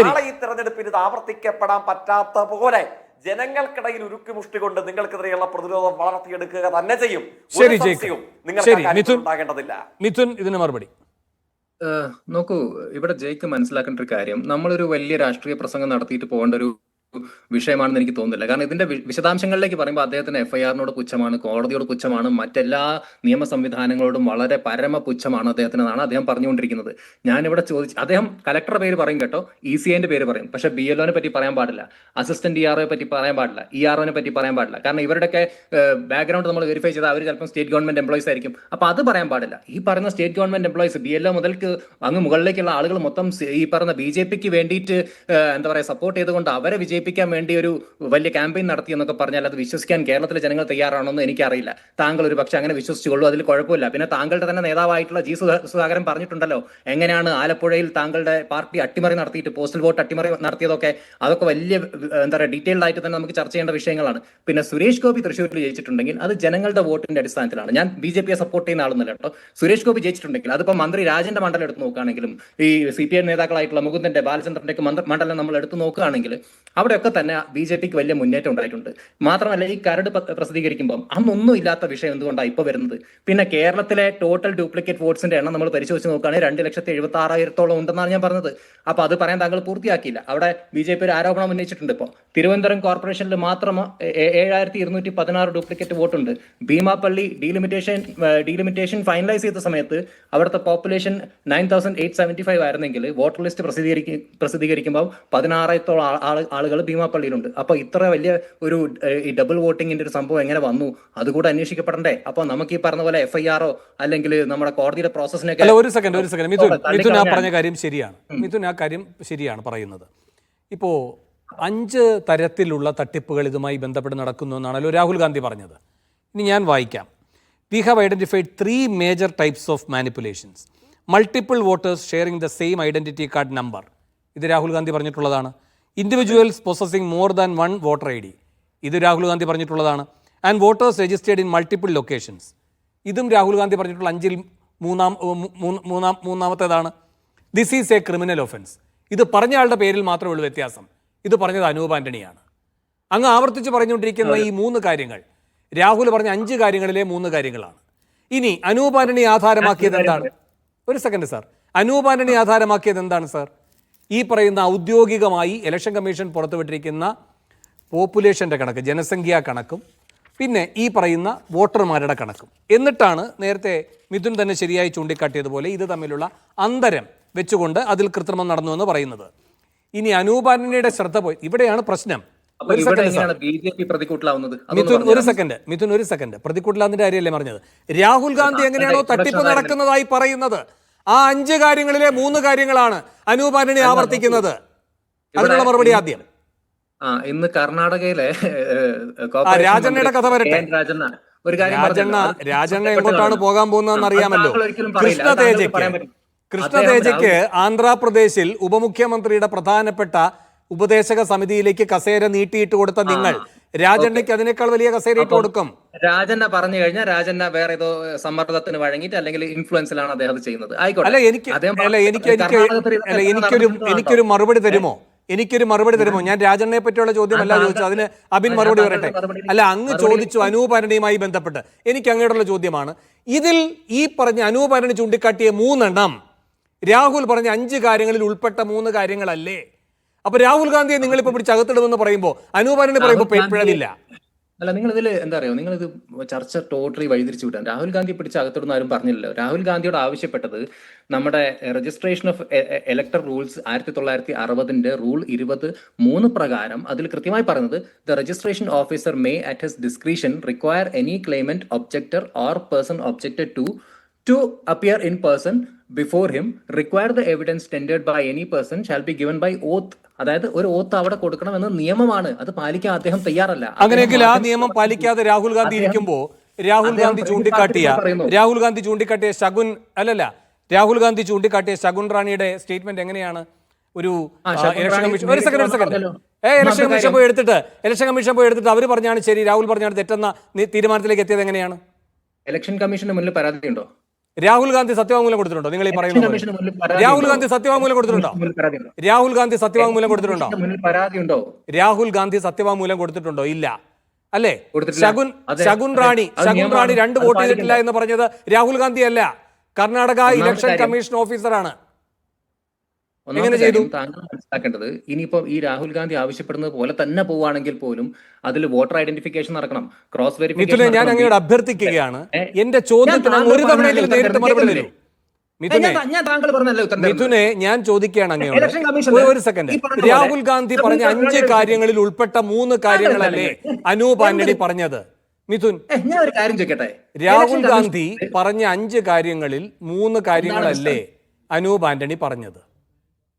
നാളെ ഈ തെരഞ്ഞെടുപ്പിൽ ഇത് ആവർത്തിക്കപ്പെടാൻ പറ്റാത്ത പോലെ ജനങ്ങൾക്കിടയിൽ ഉരുക്കി മുഷ്ടി കൊണ്ട് നിങ്ങൾക്കെതിരെയുള്ള പ്രതിരോധം വളർത്തിയെടുക്കുക തന്നെ ചെയ്യും. ഉണ്ടാകേണ്ടതില്ല. മിഥുൻ ഇതിന് മറുപടി. നോക്കൂ, ഇവിടെ ജയിക്ക് മനസ്സിലാക്കേണ്ട ഒരു കാര്യം, നമ്മളൊരു വലിയ രാഷ്ട്രീയ പ്രസംഗം നടത്തിയിട്ട് പോകേണ്ട ഒരു വിഷയമാണെന്ന് എനിക്ക് തോന്നുന്നില്ല. കാരണം ഇതിന്റെ വിശദാംശങ്ങളിലേക്ക് പറയുമ്പോൾ അദ്ദേഹത്തിന് FIR-നോട് പുച്ഛമാണ്, കോടതിയോട് പുച്ഛമാണ്, മറ്റെല്ലാ നിയമ സംവിധാനങ്ങളോടും വളരെ പരമ പുച്ഛമാണ് അദ്ദേഹത്തിനെന്നാണ് അദ്ദേഹം പറഞ്ഞുകൊണ്ടിരിക്കുന്നത്. ഞാനിവിടെ അദ്ദേഹം കലക്ടറുടെ പേര് പറയും കേട്ടോ, ECIന്റെ പേര് പറയും, പക്ഷെ BLOനെ പറ്റി പറയാൻ പാടില്ല, അസിസ്റ്റന്റ് EROയെ പറ്റി പറയാൻ പാടില്ല, EROനെ പറ്റി പറയാൻ പാടില്ല. കാരണം ഇവരുടെയൊക്കെ ബാക്ക്ഗ്രൗണ്ട് നമ്മൾ വെരിഫൈ ചെയ്താൽ അവർ ചിലപ്പോൾ സ്റ്റേറ്റ് ഗവൺമെന്റ് എംപ്ലോയീസ് ആയിരിക്കും. അപ്പൊ അത് പറയാൻ പാടില്ല. ഈ പറയുന്ന സ്റ്റേറ്റ് ഗവൺമെന്റ് എംപ്ലോയീസ് BLO മുതൽക്ക് അങ്ങ് മുകളിലേക്കുള്ള ആളുകൾ മൊത്തം ഈ പറയുന്ന BJPക്ക് വേണ്ടിയിട്ട് എന്താ പറയുക സപ്പോർട്ട് ചെയ്തുകൊണ്ട് അവരെ വിജയിപ്പിക്കാൻ വേണ്ടി ഒരു വലിയ ക്യാമ്പയിൻ നടത്തി എന്നൊക്കെ പറഞ്ഞാൽ അത് വിശ്വസിക്കാൻ കേരളത്തിലെ ജനങ്ങൾ തയ്യാറാണെന്ന് എനിക്കറിയില്ല. താങ്കൾ ഒരു പക്ഷെ അങ്ങനെ വിശ്വസിച്ചുകൊള്ളൂ, അതിൽ കുഴപ്പമില്ല. പിന്നെ താങ്കളുടെ തന്നെ നേതാവായിട്ടുള്ള G. സുധാകരൻ പറഞ്ഞിട്ടുണ്ടല്ലോ എങ്ങനെയാണ് ആലപ്പുഴയിൽ താങ്കളുടെ പാർട്ടി അട്ടിമറി നടത്തിയിട്ട് പോസ്റ്റൽ വോട്ട് അട്ടിമറി നടത്തിയതൊക്കെ. അതൊക്കെ വലിയ എന്താ പറയുക ഡീറ്റെയിൽഡ് ആയിട്ട് തന്നെ നമുക്ക് ചർച്ച ചെയ്യേണ്ട വിഷയങ്ങളാണ്. പിന്നെ സുരേഷ് ഗോപി തൃശ്ശൂരിൽ ജയിച്ചിട്ടുണ്ടെങ്കിൽ അത് ജനങ്ങളുടെ വോട്ടിന്റെ അടിസ്ഥാനത്തിലാണ്. ഞാൻ BJPയെ സപ്പോർട്ട് ചെയ്യുന്ന ആളൊന്നുമല്ല കേട്ടോ. സുരേഷ് ഗോപി ജയിച്ചിട്ടുണ്ടെങ്കിൽ അതിപ്പോൾ മന്ത്രി രാജന്റെ മണ്ഡലം എടുത്ത് നോക്കുകയാണെങ്കിലും ഈ CPI നേതാക്കളായിട്ടുള്ള മുകുന്ദന്റെ, ബാലചന്ദ്രന്റെ ഒക്കെ മണ്ഡലം നമ്മൾ എടുത്ത് നോക്കുകയാണെങ്കിൽ അവിടെ അവിടെയൊക്കെ തന്നെ BJPക്ക് വലിയ മുന്നേറ്റം ഉണ്ടായിട്ടുണ്ട്. മാത്രമല്ല ഈ കരട് പ്രസിദ്ധീകരിക്കുമ്പോൾ അന്നൊന്നും ഇല്ലാത്ത വിഷയം എന്തുകൊണ്ടാണ് ഇപ്പൊ വരുന്നത്? പിന്നെ കേരളത്തിലെ ടോട്ടൽ ഡ്യൂപ്ലിക്കേറ്റ് വോട്ട്സിന്റെ എണ്ണം നമ്മൾ പരിശോധിച്ച് നോക്കുകയാണെങ്കിൽ 2,76,000 ഉണ്ടെന്നാണ് ഞാൻ പറഞ്ഞത്. അപ്പൊ അത് പറയാൻ താങ്കൾ പൂർത്തിയാക്കിയില്ല. അവിടെ BJP ഒരു ആരോപണം ഉന്നയിച്ചിട്ടുണ്ട്. ഇപ്പോൾ തിരുവനന്തപുരം കോർപ്പറേഷനിൽ മാത്രം 7,216 ഡ്യൂപ്ലിക്കേറ്റ് വോട്ടുണ്ട്. ഭീമാപ്പള്ളി ഡീലിമിറ്റേഷൻ ഫൈനലൈസ് ചെയ്ത സമയത്ത് അവിടുത്തെ പോപ്പുലേഷൻ 9,875 ആയിരുന്നെങ്കിൽ വോട്ടർ ലിസ്റ്റ് പ്രസിദ്ധീകരിക്കുമ്പോൾ 16,000 ആളുകൾ ഭീമാപ്പള്ളിയിലുണ്ട്. അപ്പൊ ഇത്ര വലിയ ഒരു ഈ ഡബിൾ വോട്ടിങ്ങിന്റെ ഒരു സംഭവം എങ്ങനെ വന്നു? അതുകൂടെ അന്വേഷിക്കപ്പെടണ്ടേ? അപ്പൊ നമുക്ക് ഈ പറഞ്ഞ പോലെ FIR അല്ലെങ്കിൽ നമ്മുടെ കോടതിയുടെ പ്രോസസ്സിനൊക്കെ ഒരു സെക്കൻഡ് മിഥുൻ ആ പറഞ്ഞ കാര്യം ശരിയാണ്. മിഥുൻ ആ കാര്യം ശരിയാണ് പറയുന്നത്. ഇപ്പോ 5 തരത്തിലുള്ള തട്ടിപ്പുകൾ ഇതുമായി ബന്ധപ്പെട്ട് നടക്കുന്നു എന്നാണല്ലോ രാഹുൽ ഗാന്ധി പറഞ്ഞത്. ഇനി ഞാൻ വായിക്കാം. We have identified 3 major types of manipulations. Multiple voters sharing the same identity card number. ഇത് രാഹുൽ ഗാന്ധി പറഞ്ഞിട്ടുള്ളതാണ്. Individuals possessing more than one voter ID. ഇത് രാഹുൽ ഗാന്ധി പറഞ്ഞിട്ടുള്ളതാണ്. And voters registered in multiple locations. ഇതും രാഹുൽ ഗാന്ധി പറഞ്ഞിട്ടുള്ള 5-ൽ മൂന്നാമത്തേതാണ്. This is a criminal offense. ഇത് പറഞ്ഞ ആളുടെ പേരിൽ മാത്രമേ ഉള്ളൂ വ്യത്യാസം. ഇത് പറഞ്ഞത് അനൂപ് ആന്റണിയാണ്. അങ്ങ് ആവർത്തിച്ച് പറഞ്ഞുകൊണ്ടിരിക്കുന്ന ഈ 3 കാര്യങ്ങൾ രാഹുൽ പറഞ്ഞ 5 കാര്യങ്ങളിലെ 3 കാര്യങ്ങളാണ്. ഇനി അനൂപ് ആന്റണി ആധാരമാക്കിയത് എന്താണ്? ഒരു സെക്കൻഡ് സാർ. അനൂപ് ആന്റണി ആധാരമാക്കിയത് എന്താണ് സാർ? ഈ പറയുന്ന ഔദ്യോഗികമായി ഇലക്ഷൻ കമ്മീഷൻ പുറത്തുവിട്ടിരിക്കുന്ന പോപ്പുലേഷൻ്റെ കണക്ക്, ജനസംഖ്യാ കണക്കും പിന്നെ ഈ പറയുന്ന വോട്ടർമാരുടെ കണക്കും. എന്നിട്ടാണ് നേരത്തെ മിഥുൻ തന്നെ ശരിയായി ചൂണ്ടിക്കാട്ടിയതുപോലെ ഇത് തമ്മിലുള്ള അന്തരം വെച്ചുകൊണ്ട് അതിൽ കൃത്രിമം നടന്നു എന്ന് പറയുന്നത്. ഇനി അനൂപ് ആന്റണിയുടെ ശ്രദ്ധ പോയി. ഇവിടെയാണ് പ്രശ്നം. മിഥുൻ ഒരു സെക്കൻഡ് പ്രതികൂട്ടിലാതിന്റെ കാര്യമല്ലേ പറഞ്ഞത്? രാഹുൽ ഗാന്ധി എങ്ങനെയാണോ തട്ടിപ്പ് നടക്കുന്നതായി പറയുന്നത് ആ 5 കാര്യങ്ങളിലെ 3 കാര്യങ്ങളാണ് അനൂപ് ആന്റണി ആവർത്തിക്കുന്നത്. അതിനുള്ള മറുപടി ആദ്യം. ഇന്ന് കർണാടകയിലെ രാജണ്ണയുടെ കഥ വരട്ടെ. രാജണ്ണ എങ്ങോട്ടാണ് പോകാൻ പോകുന്നതെന്ന് അറിയാമല്ലോ. കൃഷ്ണ തേജയ്ക്ക് ആന്ധ്രാപ്രദേശിൽ ഉപമുഖ്യമന്ത്രിയുടെ പ്രധാനപ്പെട്ട ഉപദേശക സമിതിയിലേക്ക് കസേര നീട്ടിയിട്ട് കൊടുത്ത നിങ്ങൾ രാജണ്ണയ്ക്ക് അതിനേക്കാൾ വലിയ കസേര ഇട്ട് കൊടുക്കും. രാജണ്ണ പറഞ്ഞു കഴിഞ്ഞാൽ രാജണ്ണ വേറെ ഏതോ സമ്മർദ്ദത്തിന് വഴങ്ങിയിട്ട് അല്ലെങ്കിൽ ഇൻഫ്ലുവൻസിലാണ് അദ്ദേഹം ചെയ്യുന്നത്. ആയിക്കോട്ടെ. എനിക്കൊരു മറുപടി തരുമോ? ഞാൻ രാജണ്ണയെ പറ്റിയുള്ള ചോദ്യമല്ല ചോദിച്ചത്. അതിന് അബിൻ മറുപടി പറയട്ടെ. അല്ല, അങ്ങ് ചോദിച്ചു അനൂപ് ആന്റണിയുമായി ബന്ധപ്പെട്ട്. എനിക്ക് അങ്ങോട്ടുള്ള ചോദ്യമാണ്. ഇതിൽ ഈ പറഞ്ഞ അനൂപ് ആന്റണി ചൂണ്ടിക്കാട്ടിയ 3 എണ്ണം രാഹുൽ പറഞ്ഞ 5 കാര്യങ്ങളിൽ ഉൾപ്പെട്ട 3 കാര്യങ്ങളല്ലേ? അപ്പൊ രാഹുൽ ഗാന്ധിയെ നിങ്ങളിപ്പോ പിടിച്ച് അകത്തിടുമെന്ന് പറയുമ്പോൾ അനൂപ് ആന്റണി പറയുമ്പോൾ പിഴവില്ല. അല്ല, നിങ്ങൾ ഇതിൽ എന്താ അറിയോ, നിങ്ങളിത് ചർച്ച ടോട്ടലി വഴിതിരിച്ചു വിട്ടാൻ. രാഹുൽ ഗാന്ധി പിടിച്ച് അകത്തിടുന്ന ആരും പറഞ്ഞില്ലല്ലോ. രാഹുൽ ഗാന്ധിയോട് ആവശ്യപ്പെട്ടത് നമ്മുടെ registration of elector rules 1960 rule 23 പ്രകാരം അതിൽ കൃത്യമായി പറയുന്നത് the registration officer may at his discretion require any claimant objector or person objected to appear in person before him, require the evidence tendered by any person shall be given by oath. അതായത് ഒരു ഓത്ത് അവിടെ കൊടുക്കണമെന്ന് നിയമമാണ്. അത് പാലിക്കാൻ അദ്ദേഹം തയ്യാറല്ല. അങ്ങനെയെങ്കിൽ ആ നിയമം പാലിക്കാതെ രാഹുൽ ഗാന്ധി ഇരിക്കുമ്പോൾ രാഹുൽ ഗാന്ധി ചൂണ്ടിക്കാട്ടിയ ശകുൻ റാണിയുടെ സ്റ്റേറ്റ്മെന്റ് എങ്ങനെയാണ്? ഒരു ഇലക്ഷൻ കമ്മീഷൻ പോയി എടുത്തിട്ട് അവർ പറഞ്ഞാണ് ശരി, രാഹുൽ പറഞ്ഞാണ് തെറ്റെന്ന തീരുമാനത്തിലേക്ക് എത്തിയത് എങ്ങനെയാണ്? ഇലക്ഷൻ കമ്മീഷന് മുന്നിൽ പരാതിയുണ്ടോ? രാഹുൽ ഗാന്ധി സത്യവാങ്മൂലം കൊടുത്തിട്ടുണ്ടോ? നിങ്ങൾ ഈ പറയുന്നത് രാഹുൽ ഗാന്ധി സത്യവാങ്മൂലം കൊടുത്തിട്ടുണ്ടോ? രാഹുൽ ഗാന്ധി സത്യവാങ്മൂലം കൊടുത്തിട്ടുണ്ടോ? ഇല്ല അല്ലേ? ശകുൻ റാണി 2 വോട്ട് ചെയ്തിട്ടില്ല എന്ന് പറഞ്ഞത് രാഹുൽ ഗാന്ധി അല്ല, കർണാടക ഇലക്ഷൻ കമ്മീഷൻ ഓഫീസറാണ്. എങ്ങനെ ചെയ്തു? താങ്കൾ മനസ്സിലാക്കേണ്ടത്, ഇനിയിപ്പോ ഈ രാഹുൽ ഗാന്ധി ആവശ്യപ്പെടുന്നത് പോലെ തന്നെ പോവുകയാണെങ്കിൽ പോലും അതിൽ വോട്ടർ ഐഡന്റിഫിക്കേഷൻ നടക്കണം, ക്രോസ് വെരിഫിക്കേഷൻ. ഞാൻ അങ്ങയോട് അഭ്യർത്ഥിക്കുകയാണ്, എന്റെ ചോദ്യത്തിന് ഒരു തവണയെങ്കിലും നേരിട്ട് മറുപടി തരൂ. മിഥുനെ, ഞാൻ ചോദിക്കുകയാണ് അങ്ങയോട്. ഒരു സെക്കൻഡ്. രാഹുൽ ഗാന്ധി പറഞ്ഞ 5 കാര്യങ്ങളിൽ ഉൾപ്പെട്ട 3 കാര്യങ്ങളല്ലേ അനൂപ് ആന്റണി പറഞ്ഞത്? മിഥുൻ, ഞാൻ ഒരു കാര്യം ചോദിക്കട്ടെ. രാഹുൽ ഗാന്ധി പറഞ്ഞ 5 കാര്യങ്ങളിൽ 3 കാര്യങ്ങളല്ലേ അനൂപ് ആന്റണി പറഞ്ഞത്?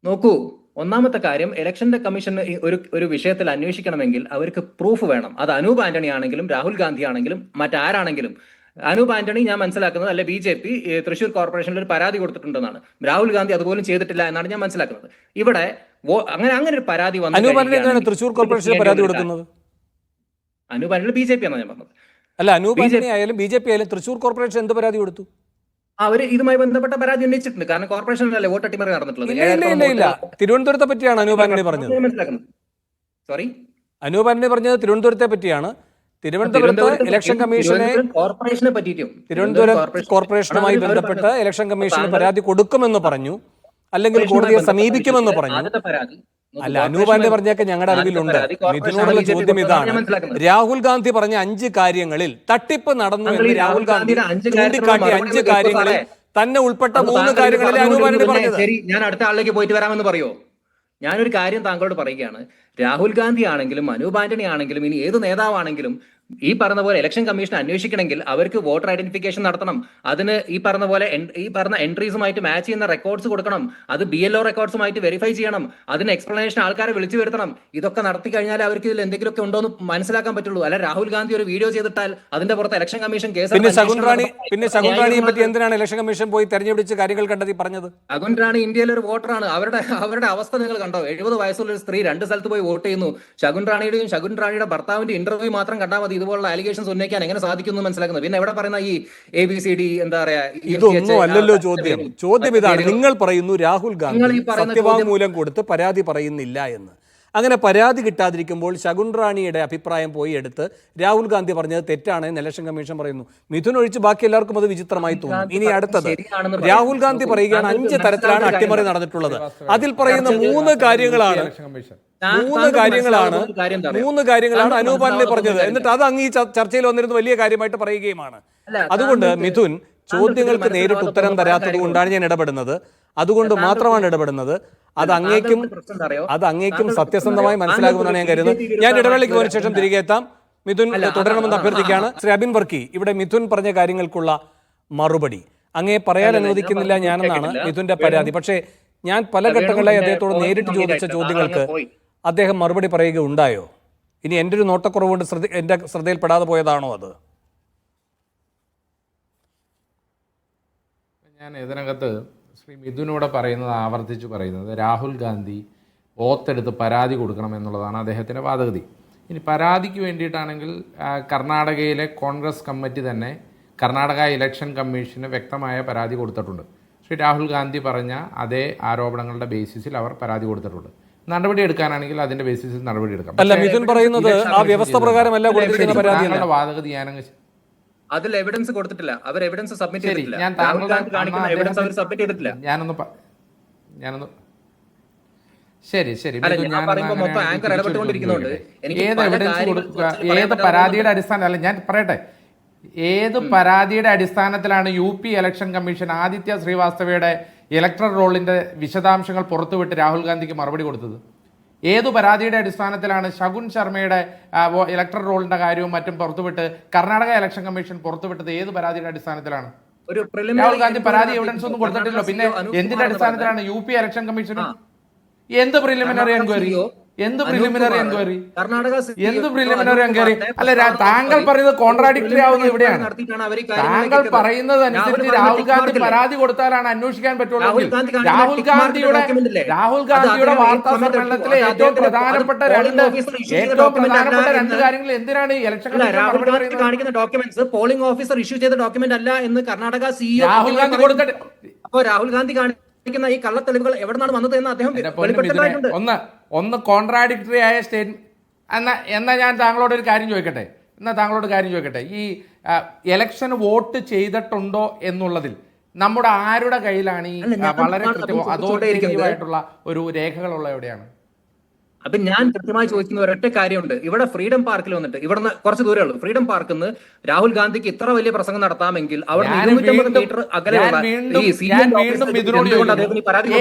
നോക്കൂ, ഒന്നാമത്തെ കാര്യം, ഇലക്ഷന്റെ കമ്മീഷൻ ഒരു വിഷയത്തിൽ അന്വേഷിക്കണമെങ്കിൽ അവർക്ക് പ്രൂഫ് വേണം. അത് അനൂപ് ആന്റണി ആണെങ്കിലും രാഹുൽ ഗാന്ധി ആണെങ്കിലും മറ്റാരാണെങ്കിലും. അനൂപ് ആന്റണി ഞാൻ മനസ്സിലാക്കുന്നത് അല്ലെ BJP തൃശ്ശൂർ കോർപ്പറേഷനിൽ ഒരു പരാതി കൊടുത്തിട്ടുണ്ടെന്നാണ്. രാഹുൽ ഗാന്ധി അതുപോലും ചെയ്തിട്ടില്ല എന്നാണ് ഞാൻ മനസ്സിലാക്കുന്നത്. ഇവിടെ അങ്ങനെ ഒരു പരാതി വന്നു. അനൂപ് ആന്റണി തൃശ്ശൂർ കോർപ്പറേഷനിൽ പരാതി കൊടുക്കുന്നത്? അനൂപ് ആന്റണി BJP എന്നാണ് ഞാൻ പറഞ്ഞത്. അല്ല, അനൂപ് ആന്റണി ആയാലും BJP ആയാലും തൃശ്ശൂർ കോർപ്പറേഷൻ എന്ത് പരാതി കൊടുത്തു? അവര് ഇതുമായി ബന്ധപ്പെട്ട പരാതി ഉന്നയിച്ചിട്ടുണ്ട്. കാരണം കോർപ്പറേഷനിലല്ലേ വോട്ട് അട്ടിമറി നടന്നിട്ടുള്ളത്. ഇല്ല, തിരുവനന്തപുരത്തെ പറ്റിയാണ് അനൂപ് ആന്റണി പറഞ്ഞത്. സോറി, അനൂപ് ആന്റണി പറഞ്ഞത് തിരുവനന്തപുരത്തെ പറ്റിയാണ്. തിരുവനന്തപുരത്ത് ഇലക്ഷൻ കമ്മീഷനെ കോർപ്പറേഷനെ പറ്റിയിട്ടും തിരുവനന്തപുരം കോർപ്പറേഷനുമായി ബന്ധപ്പെട്ട് ഇലക്ഷൻ കമ്മീഷന് പരാതി കൊടുക്കുമെന്ന് പറഞ്ഞു, അല്ലെങ്കിൽ കോടതിയെ സമീപിക്കുമെന്ന് പറഞ്ഞു. അല്ല, അനൂപ് ആന്റണി പറഞ്ഞൊക്കെ ഞങ്ങളുടെ അറിവിലുണ്ട്. മിഥുനോടുള്ള ചോദ്യം ഇതാണ്, രാഹുൽ ഗാന്ധി പറഞ്ഞ 5 കാര്യങ്ങളിൽ തട്ടിപ്പ് നടന്നു എന്ന് രാഹുൽ ഗാന്ധി ചൂണ്ടിക്കാട്ടിയ 5 കാര്യങ്ങളിൽ തന്നെ ഉൾപ്പെട്ട 3 കാര്യങ്ങളിലെ അനൂപ് ആന്റണി പറഞ്ഞത്. ശരി, ഞാൻ അടുത്ത ആളിലേക്ക് പോയിട്ട് വരാമെന്ന് പറയോ? ഞാനൊരു കാര്യം താങ്കളോട് പറയുകയാണ്. രാഹുൽ ഗാന്ധി ആണെങ്കിലും അനൂപ് ആന്റണി ആണെങ്കിലും ഇനി ഏത് നേതാവാണെങ്കിലും ഈ പറഞ്ഞ പോലെ ഇലക്ഷൻ കമ്മീഷൻ അന്വേഷിക്കണമെങ്കിൽ അവർക്ക് വോട്ടർ ഐഡന്റിഫിക്കേഷൻ നടത്തണം. അതിന് ഈ പറഞ്ഞ പോലെ ഈ പറഞ്ഞ എൻട്രീസുമായിട്ട് മാച്ച് ചെയ്യുന്ന റെക്കോർഡ്സ് കൊടുക്കണം. അത് BLO റെക്കോർഡ്സുമായിട്ട് വെരിഫൈ ചെയ്യണം. അതിന് എക്സ്പ്ലനേഷൻ ആൾക്കാരെ വിളിച്ചു വരുത്തണം. ഇതൊക്കെ നടത്തി കഴിഞ്ഞാൽ അവർക്ക് ഇതിൽ എന്തെങ്കിലുമൊക്കെ ഉണ്ടോ എന്ന് മനസ്സിലാക്കാൻ പറ്റുള്ളൂ. അല്ല രാഹുൽ ഗാന്ധി ഒരു വീഡിയോ ചെയ്തിട്ടാൽ അതിന്റെ പുറത്ത് ഇലക്ഷൻ കമ്മീഷൻ കേസ്. പിന്നെ ശകുൻറാണിയെ പറ്റി എന്തിനാണ് ഇലക്ഷൻ കമ്മീഷൻ പോയി തെരഞ്ഞെടുപ്പിച്ച് കാര്യങ്ങൾ കണ്ടെത്തി പറഞ്ഞത്? ശകുൻറാണി ഇന്ത്യയിലെ ഒരു വോട്ടറാണ്. അവരുടെ അവസ്ഥ നിങ്ങൾ കണ്ടോ? 70 വയസ്സുള്ള ഒരു സ്ത്രീ 2 സ്ഥലത്ത് പോയി വോട്ട് ചെയ്യുന്നു. ശകുൻറാണിയുടെ ഭർത്താവിന്റെ ഇന്റർവ്യൂ മാത്രം കണ്ടാൽ മതി ഇതുപോലുള്ള അലിഗേഷൻസ് ഉന്നയിക്കാൻ എങ്ങനെ സാധിക്കുന്നു മനസ്സിലാക്കുന്നത്. പിന്നെ എവിടെ പറയുന്ന ഈ ABCD എന്താ പറയാ, ഇതൊന്നും അല്ലല്ലോ ചോദ്യം. ചോദ്യം ഇതാണ്, നിങ്ങൾ പറയുന്നു രാഹുൽ ഗാന്ധി സത്യവാങ്മൂലം കൊടുത്ത് പരാതി പറയുന്നില്ല എന്ന്. അങ്ങനെ പരാതി കിട്ടാതിരിക്കുമ്പോൾ ശകുൻറാണിയുടെ അഭിപ്രായം പോയി എടുത്ത് രാഹുൽ ഗാന്ധി പറഞ്ഞത് തെറ്റാണെന്ന് ഇലക്ഷൻ കമ്മീഷൻ പറയുന്നു. മിഥുൻ ഒഴിച്ച് ബാക്കി എല്ലാവർക്കും അത് വിചിത്രമായി തോന്നും. ഇനി അടുത്തത്, രാഹുൽ ഗാന്ധി പറയുകയാണ് 5 തരത്തിലാണ് അട്ടിമറി നടന്നിട്ടുള്ളത്. അതിൽ പറയുന്ന 3 കാര്യങ്ങളാണ് അനൂപ് ആന്റണി പറഞ്ഞത്. എന്നിട്ട് അത് അങ്ങ് ഈ ചർച്ചയിൽ വന്നിരുന്ന വലിയ കാര്യമായിട്ട് പറയുകയുമാണ്. അതുകൊണ്ട് മിഥുൻ ചോദ്യങ്ങൾക്ക് നേരിട്ട് ഉത്തരം തരാത്തത് കൊണ്ടാണ് ഞാൻ ഇടപെടുന്നത്. അതുകൊണ്ട് മാത്രമാണ് ഇടപെടുന്നത്. അത് അങ്ങേക്കും സത്യസന്ധമായി മനസ്സിലാകുമെന്നാണ് ഞാൻ കരുതുന്നത്. ഞാൻ ഇടവേളയ്ക്ക് പോയതിനു ശേഷം തിരികെ എത്താം. മിഥുൻ തുടരണമെന്ന് അഭ്യർത്ഥിക്കുകയാണ്. ശ്രീ അബിൻ വർക്കി, ഇവിടെ മിഥുൻ പറഞ്ഞ കാര്യങ്ങൾക്കുള്ള മറുപടി അങ്ങേ പറയാൻ അനുവദിക്കുന്നില്ല ഞാനെന്നാണ് മിഥുന്റെ പരാതി. പക്ഷേ ഞാൻ പല ഘട്ടങ്ങളിലായി അദ്ദേഹത്തോട് നേരിട്ട് ചോദിച്ച ചോദ്യങ്ങൾക്ക് അദ്ദേഹം മറുപടി പറയുകയുണ്ടായോ? ഇനി എൻ്റെ ഒരു നോട്ടക്കുറവുകൊണ്ട് എൻ്റെ ശ്രദ്ധയിൽപ്പെടാതെ പോയതാണോ അത്? ഞാൻ ഇതിനകത്ത് ശ്രീ മിഥുനോട് പറയുന്നത്, ആവർത്തിച്ച് പറയുന്നത്, രാഹുൽ ഗാന്ധി ഓത്തെടുത്ത് പരാതി കൊടുക്കണം എന്നുള്ളതാണ് അദ്ദേഹത്തിൻ്റെ വാദഗതി. ഇനി പരാതിക്ക് വേണ്ടിയിട്ടാണെങ്കിൽ കർണാടകയിലെ കോൺഗ്രസ് കമ്മിറ്റി തന്നെ കർണാടക ഇലക്ഷൻ കമ്മീഷന് വ്യക്തമായ പരാതി കൊടുത്തിട്ടുണ്ട്. ശ്രീ രാഹുൽ ഗാന്ധി പറഞ്ഞ അതേ ആരോപണങ്ങളുടെ ബേസിസിൽ അവർ പരാതി കൊടുത്തിട്ടുണ്ട്. നടപടി എടുക്കാനാണെങ്കിൽ അതിന്റെ ബേസിസിൽ നടപടി എടുക്കാം. അല്ല, മിഥുൻ പറയുന്നത് ആ വ്യവസ്ഥ പ്രകാരമല്ല കൊടുത്തിരിക്കുന്ന പരാതി. വാദഗതി ഞാനങ്ങ് അതിൽ എവിഡൻസ് കൊടുത്തിട്ടില്ല. അവർ എവിഡൻസ് സബ്മിറ്റ് ചെയ്തിട്ടില്ല. ഞാനൊന്ന് ശരി ഏത് പരാതിയുടെ അടിസ്ഥാനം, അല്ല ഞാൻ പറയട്ടെ, ഏത് പരാതിയുടെ അടിസ്ഥാനത്തിലാണ് UP ഇലക്ഷൻ കമ്മീഷൻ ആദിത്യ ശ്രീവാസ്തവയുടെ ഇലക്ട്രൽ റോളിന്റെ വിശദാംശങ്ങൾ പുറത്തുവിട്ട് രാഹുൽ ഗാന്ധിക്ക് മറുപടി കൊടുത്തത്? ഏതു പരാതിയുടെ അടിസ്ഥാനത്തിലാണ് ശകുൻ ശർമ്മയുടെ ഇലക്ട്രൽ റോളിന്റെ കാര്യവും മറ്റും പുറത്തുവിട്ട് കർണാടക ഇലക്ഷൻ കമ്മീഷൻ പുറത്തുവിട്ടത്? ഏത് പരാതിയുടെ അടിസ്ഥാനത്തിലാണ്? രാഹുൽ ഗാന്ധി പരാതി എവിഡൻസ് ഒന്നും കൊടുത്തിട്ടില്ലോ. പിന്നെ എന്തിന്റെ അടിസ്ഥാനത്തിലാണ് UP ഇലക്ഷൻ കമ്മീഷനും എന്ത് പ്രിലിമിനറി എൻക്വയറി? എന്ത് പ്രിലിമിനറി എൻക്വയറി? അല്ല, താങ്കൾ പറയുന്നത് കോൺട്രാഡിക്ടറി ആവുന്നത് ഇവിടെയാണ്. താങ്കൾ പറയുന്നത് അനുസരിച്ച് രാഹുൽ ഗാന്ധി പരാതി കൊടുത്താലാണ് അന്വേഷിക്കാൻ പറ്റുള്ളൂ. രാഹുൽ ഗാന്ധിയുടെ വാർത്താ സമ്മേളനത്തിലെ ഏറ്റവും പ്രധാനപ്പെട്ട രണ്ട് കാര്യങ്ങൾ എന്തിനാണ് ഇലക്ഷൻ കാണിക്കുന്ന ഡോക്യുമെന്റ്സ് പോളിംഗ് ഓഫീസർ ഇഷ്യൂ ചെയ്ത ഡോക്യുമെന്റ് അല്ല എന്ന് കർണാടക CEO രാഹുൽ ഗാന്ധി കൊടുത്തിട്ട്, അപ്പോൾ രാഹുൽ ഗാന്ധി ഈ കള്ളത്തെളിവുകൾ എവിടെ നിന്നാണ് വന്നത് എന്ന് അദ്ദേഹം വെളിപ്പെടുത്തേണ്ടതായിട്ടുണ്ട്. ഒന്ന് കോൺട്രാഡിക്ടറി ആയ സ്റ്റേറ്റ്മെന്റ്. എന്നാ ഞാൻ താങ്കളോട് ഒരു കാര്യം ചോദിക്കട്ടെ. ഈ ഇലക്ഷൻ വോട്ട് ചെയ്തിട്ടുണ്ടോ എന്നുള്ളതിൽ നമ്മുടെ ആരുടെ കയ്യിലാണ് ഈ വളരെ അതോറിറ്റേറ്റീവായിട്ടുള്ള ഒരു രേഖകളുള്ള എവിടെയാണ്? അപ്പൊ ഞാൻ കൃത്യമായി ചോദിക്കുന്ന ഒരൊറ്റ കാര്യമുണ്ട്. ഇവിടെ ഫ്രീഡം പാർക്കിൽ വന്നിട്ട്, ഇവിടുന്ന് കുറച്ച് ദൂരമേ ഉള്ളൂ, ഫ്രീഡം പാർക്കിൽ നിന്ന് രാഹുൽ ഗാന്ധിക്ക് ഇത്ര വലിയ പ്രസംഗം നടത്താമെങ്കിൽ അവിടെ 250 മീറ്റർ അകലെയുള്ള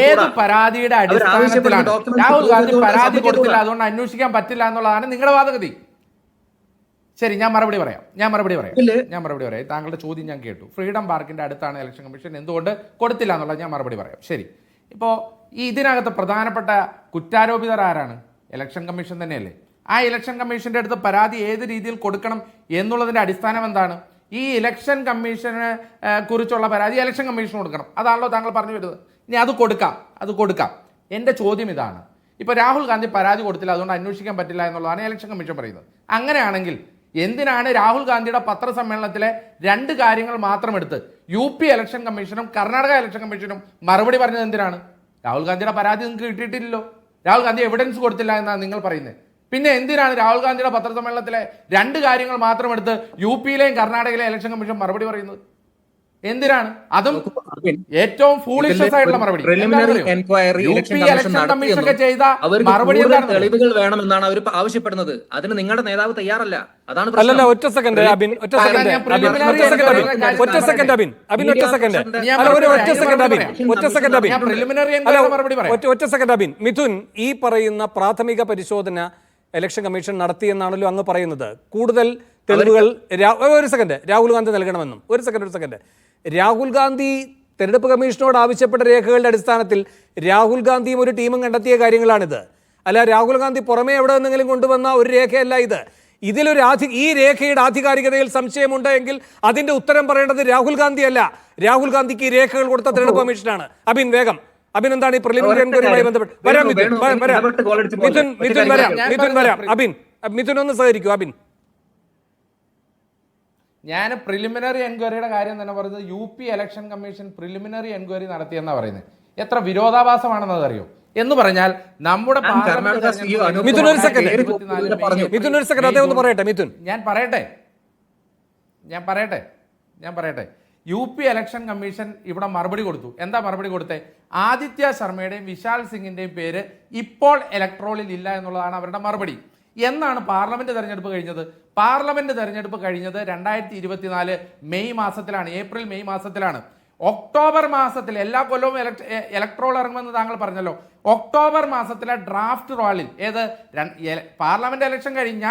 ഏത് പരാതിയുടെ അടിസ്ഥാനത്തിലാണ് രാഹുൽ ഗാന്ധി പരാതി കൊടുത്തില്ല അതുകൊണ്ട് അന്വേഷിക്കാൻ പറ്റില്ല എന്നുള്ളതാണ് നിങ്ങളുടെ വാദഗതി? ശരി, ഞാൻ മറുപടി പറയാം. താങ്കളുടെ ചോദ്യം ഞാൻ കേട്ടു. ഫ്രീഡം പാർക്കിന്റെ അടുത്താണ് ഇലക്ഷൻ കമ്മീഷൻ, എന്തുകൊണ്ട് കൊടുത്തില്ല എന്നുള്ളത് ഞാൻ മറുപടി പറയാം. ശരി, ഇപ്പോൾ ഇതിനകത്ത് പ്രധാനപ്പെട്ട കുറ്റാരോപിതർ ആരാണ്? ഇലക്ഷൻ കമ്മീഷൻ തന്നെയല്ലേ? ആ ഇലക്ഷൻ കമ്മീഷന്റെ അടുത്ത് പരാതി ഏത് രീതിയിൽ കൊടുക്കണം എന്നുള്ളതിന്റെ അടിസ്ഥാനം എന്താണ്? ഈ ഇലക്ഷൻ കമ്മീഷനെ കുറിച്ചുള്ള പരാതി ഇലക്ഷൻ കമ്മീഷൻ കൊടുക്കണം. അതാണല്ലോ താങ്കൾ പറഞ്ഞു വരുന്നത്. ഇനി അത് കൊടുക്കാം. എൻ്റെ ചോദ്യം ഇതാണ്, ഇപ്പോൾ രാഹുൽ ഗാന്ധി പരാതി കൊടുത്തില്ല അതുകൊണ്ട് അന്വേഷിക്കാൻ പറ്റില്ല എന്നുള്ളതാണ് ഇലക്ഷൻ കമ്മീഷൻ പറയുന്നത്. അങ്ങനെയാണെങ്കിൽ എന്തിനാണ് രാഹുൽ ഗാന്ധിയുടെ പത്രസമ്മേളനത്തിലെ 2 കാര്യങ്ങൾ മാത്രം എടുത്ത് UP ഇലക്ഷൻ കമ്മീഷനും കർണാടക ഇലക്ഷൻ കമ്മീഷനും മറുപടി പറഞ്ഞത്? എന്തിനാണ്? രാഹുൽ ഗാന്ധിയുടെ പരാതി നിങ്ങൾക്ക് കിട്ടിയിട്ടില്ലല്ലോ. രാഹുൽ ഗാന്ധി എവിഡൻസ് കൊടുത്തില്ല എന്നാണ് നിങ്ങൾ പറയുന്നത്. പിന്നെ എന്തിനാണ് രാഹുൽ ഗാന്ധിയുടെ പത്രസമ്മേളനത്തിലെ 2 കാര്യങ്ങൾ മാത്രം എടുത്ത് യു.പിയിലെയും കർണാടകയിലെയും ഇലക്ഷൻ കമ്മീഷൻ മറുപടി പറയുന്നത്? എന്തിനാണ്? അതും ഏറ്റവും ഫൂളിഷസ് ആയിട്ടുള്ള മറുപടി. കമ്മീഷനൊക്കെ ചെയ്ത മറുപടി എന്താണ്? തെളിവുകൾ വേണമെന്നാണ് അവർ ആവശ്യപ്പെടുന്നത്. അതിന് നിങ്ങളുടെ നേതാവ് തയ്യാറല്ല. അതാണ് അല്ലല്ല, ഒറ്റ സെക്കൻഡ് അബിൻ, ഒറ്റ സെക്കൻഡ് അബിൻ, ഒറ്റ സെക്കൻഡ് അബിൻ, അബിൻ ഒറ്റ സെക്കൻഡ്, ഒറ്റ സെക്കൻഡ് അബിൻ, ഒറ്റ സെക്കൻഡ് അബിൻ, ഒറ്റ സെക്കൻഡ് അബിൻ. മിഥുൻ, ഈ പറയുന്ന പ്രാഥമിക പരിശോധന ഇലക്ഷൻ കമ്മീഷൻ നടത്തിയെന്നാണല്ലോ അങ്ങ് പറയുന്നത്. കൂടുതൽ തെളിവുകൾ ഒരു സെക്കൻഡ് രാഹുൽ ഗാന്ധി നൽകണമെന്നും. ഒരു സെക്കൻഡ് രാഹുൽ ഗാന്ധി തെരഞ്ഞെടുപ്പ് കമ്മീഷനോട് ആവശ്യപ്പെട്ട രേഖകളുടെ അടിസ്ഥാനത്തിൽ രാഹുൽ ഗാന്ധിയും ഒരു ടീമും കണ്ടെത്തിയ കാര്യങ്ങളാണിത്. അല്ല, രാഹുൽ ഗാന്ധി പുറമേ എവിടെ നിന്നെങ്കിലും കൊണ്ടുവന്ന ഒരു രേഖയല്ല ഇത്. ഇതിലൊരു ഈ രേഖയുടെ ആധികാരികതയിൽ സംശയമുണ്ട് എങ്കിൽ അതിന്റെ ഉത്തരം പറയേണ്ടത് രാഹുൽ ഗാന്ധി അല്ല, രാഹുൽ ഗാന്ധിക്ക് ഈ രേഖകൾ കൊടുത്ത തെരഞ്ഞെടുപ്പ് കമ്മീഷനാണ്. അബിൻ വേഗം, അബിൻ എന്താണ് ഈ പ്രിലിമിനറി എൻക്വയറിയുമായി ബന്ധപ്പെട്ട്? വരാം മിഥുൻ വരാം. മിഥുൻ ഒന്ന് സഹകരിക്കൂ. അബിൻ, ഞാൻ പ്രിലിമിനറി എൻക്വയറിയുടെ കാര്യം തന്നെ പറയുന്നത് UP election commission preliminary enquiry നടത്തിയെന്നാണ് പറയുന്നത്. എത്ര വിരോധാഭാസമാണെന്നത് അറിയോ? എന്ന് പറഞ്ഞാൽ നമ്മുടെ മിഥുൻ ഒരു സെക്കൻഡ് അദ്ദേഹം ഒന്ന് പറയട്ടെ. മിഥുൻ, ഞാൻ പറയട്ടെ. യു.പി ഇലക്ഷൻ കമ്മീഷൻ ഇവിടെ മറുപടി കൊടുത്തു. എന്താ മറുപടി കൊടുത്തേ? ആദിത്യ ശർമ്മയുടെയും വിശാൽ സിംഗിന്റെയും പേര് ഇപ്പോൾ ഇലക്ട്രോളിൽ ഇല്ല എന്നുള്ളതാണ് അവരുടെ മറുപടി. എന്നാണ് പാർലമെന്റ് തെരഞ്ഞെടുപ്പ് കഴിഞ്ഞത്? പാർലമെന്റ് തെരഞ്ഞെടുപ്പ് കഴിഞ്ഞത് 2024 മെയ് മാസത്തിലാണ്, മെയ് മാസത്തിലാണ്. ഒക്ടോബർ മാസത്തിൽ എല്ലാ കൊല്ലവും ഇലക്ട്രോൾ ഇറങ്ങുമെന്ന് താങ്കൾ പറഞ്ഞല്ലോ. ഒക്ടോബർ മാസത്തിലെ ഡ്രാഫ്റ്റ് റോളിൽ പാർലമെന്റ് ഇലക്ഷൻ കഴിഞ്ഞ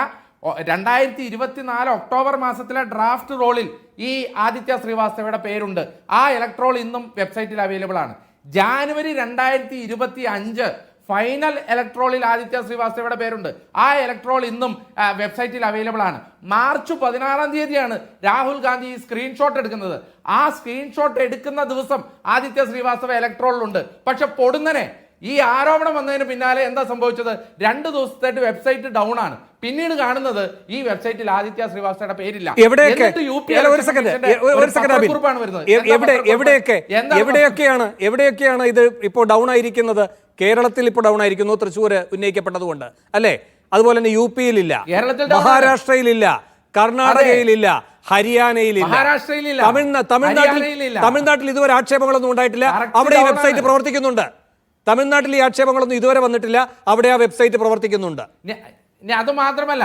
2024 ഒക്ടോബർ മാസത്തിലെ ഡ്രാഫ്റ്റ് റോളിൽ ഈ ആദിത്യ ശ്രീവാസ്തവയുടെ പേരുണ്ട്. ആ ഇലക്ട്രോൾ ഇന്നും വെബ്സൈറ്റിൽ അവൈലബിൾ ആണ്. ജാനുവരി 2025 ഫൈനൽ ഇലക്ട്രോളിൽ ആദിത്യ ശ്രീവാസ്തവയുടെ പേരുണ്ട്. ആ ഇലക്ട്രോൾ ഇന്നും വെബ്സൈറ്റിൽ അവൈലബിൾ ആണ്. മാർച്ച് 16-ാം തീയതിയാണ് രാഹുൽ ഗാന്ധി സ്ക്രീൻഷോട്ട് എടുക്കുന്നത്. ആ സ്ക്രീൻഷോട്ട് എടുക്കുന്ന ദിവസം ആദിത്യ ശ്രീവാസ്തവ ഇലക്ട്രോളിലുണ്ട്. പക്ഷെ പൊടുന്നനെ ഈ ആരോപണം വന്നതിന് പിന്നാലെ എന്താ സംഭവിച്ചത്? 2 ദിവസത്തേക്ക് വെബ്സൈറ്റ് ഡൗൺ ആണ്. പിന്നീട് കാണുന്നത് ഈ വെബ്സൈറ്റിൽ ആദിത്യ ശ്രീവാസ്തവയുടെ പേരില്ല. എവിടെയൊക്കെയാണ് ഇത് ഇപ്പോൾ ഡൗൺ ആയിരിക്കുന്നത്? കേരളത്തിൽ ഇപ്പോൾ ഡൗൺ ആയിരിക്കുന്നു, തൃശ്ശൂർ ഉന്നയിക്കപ്പെട്ടതുകൊണ്ട് അല്ലേ? അതുപോലെ തന്നെ യു.പിയിലില്ല, മഹാരാഷ്ട്രയിലില്ല, കർണാടകയിലില്ല, ഹരിയാനയിലില്ല, തമിഴ്നാട്ടിൽ ഇതുവരെ ആക്ഷേപങ്ങളൊന്നും ഉണ്ടായിട്ടില്ല. അവിടെ ഈ വെബ്സൈറ്റ് പ്രവർത്തിക്കുന്നുണ്ട്. തമിഴ്നാട്ടിൽ ഈ ആക്ഷേപങ്ങളൊന്നും ഇതുവരെ വന്നിട്ടില്ല. അവിടെ ആ വെബ്സൈറ്റ് പ്രവർത്തിക്കുന്നുണ്ട്. ഇനി അത് മാത്രമല്ല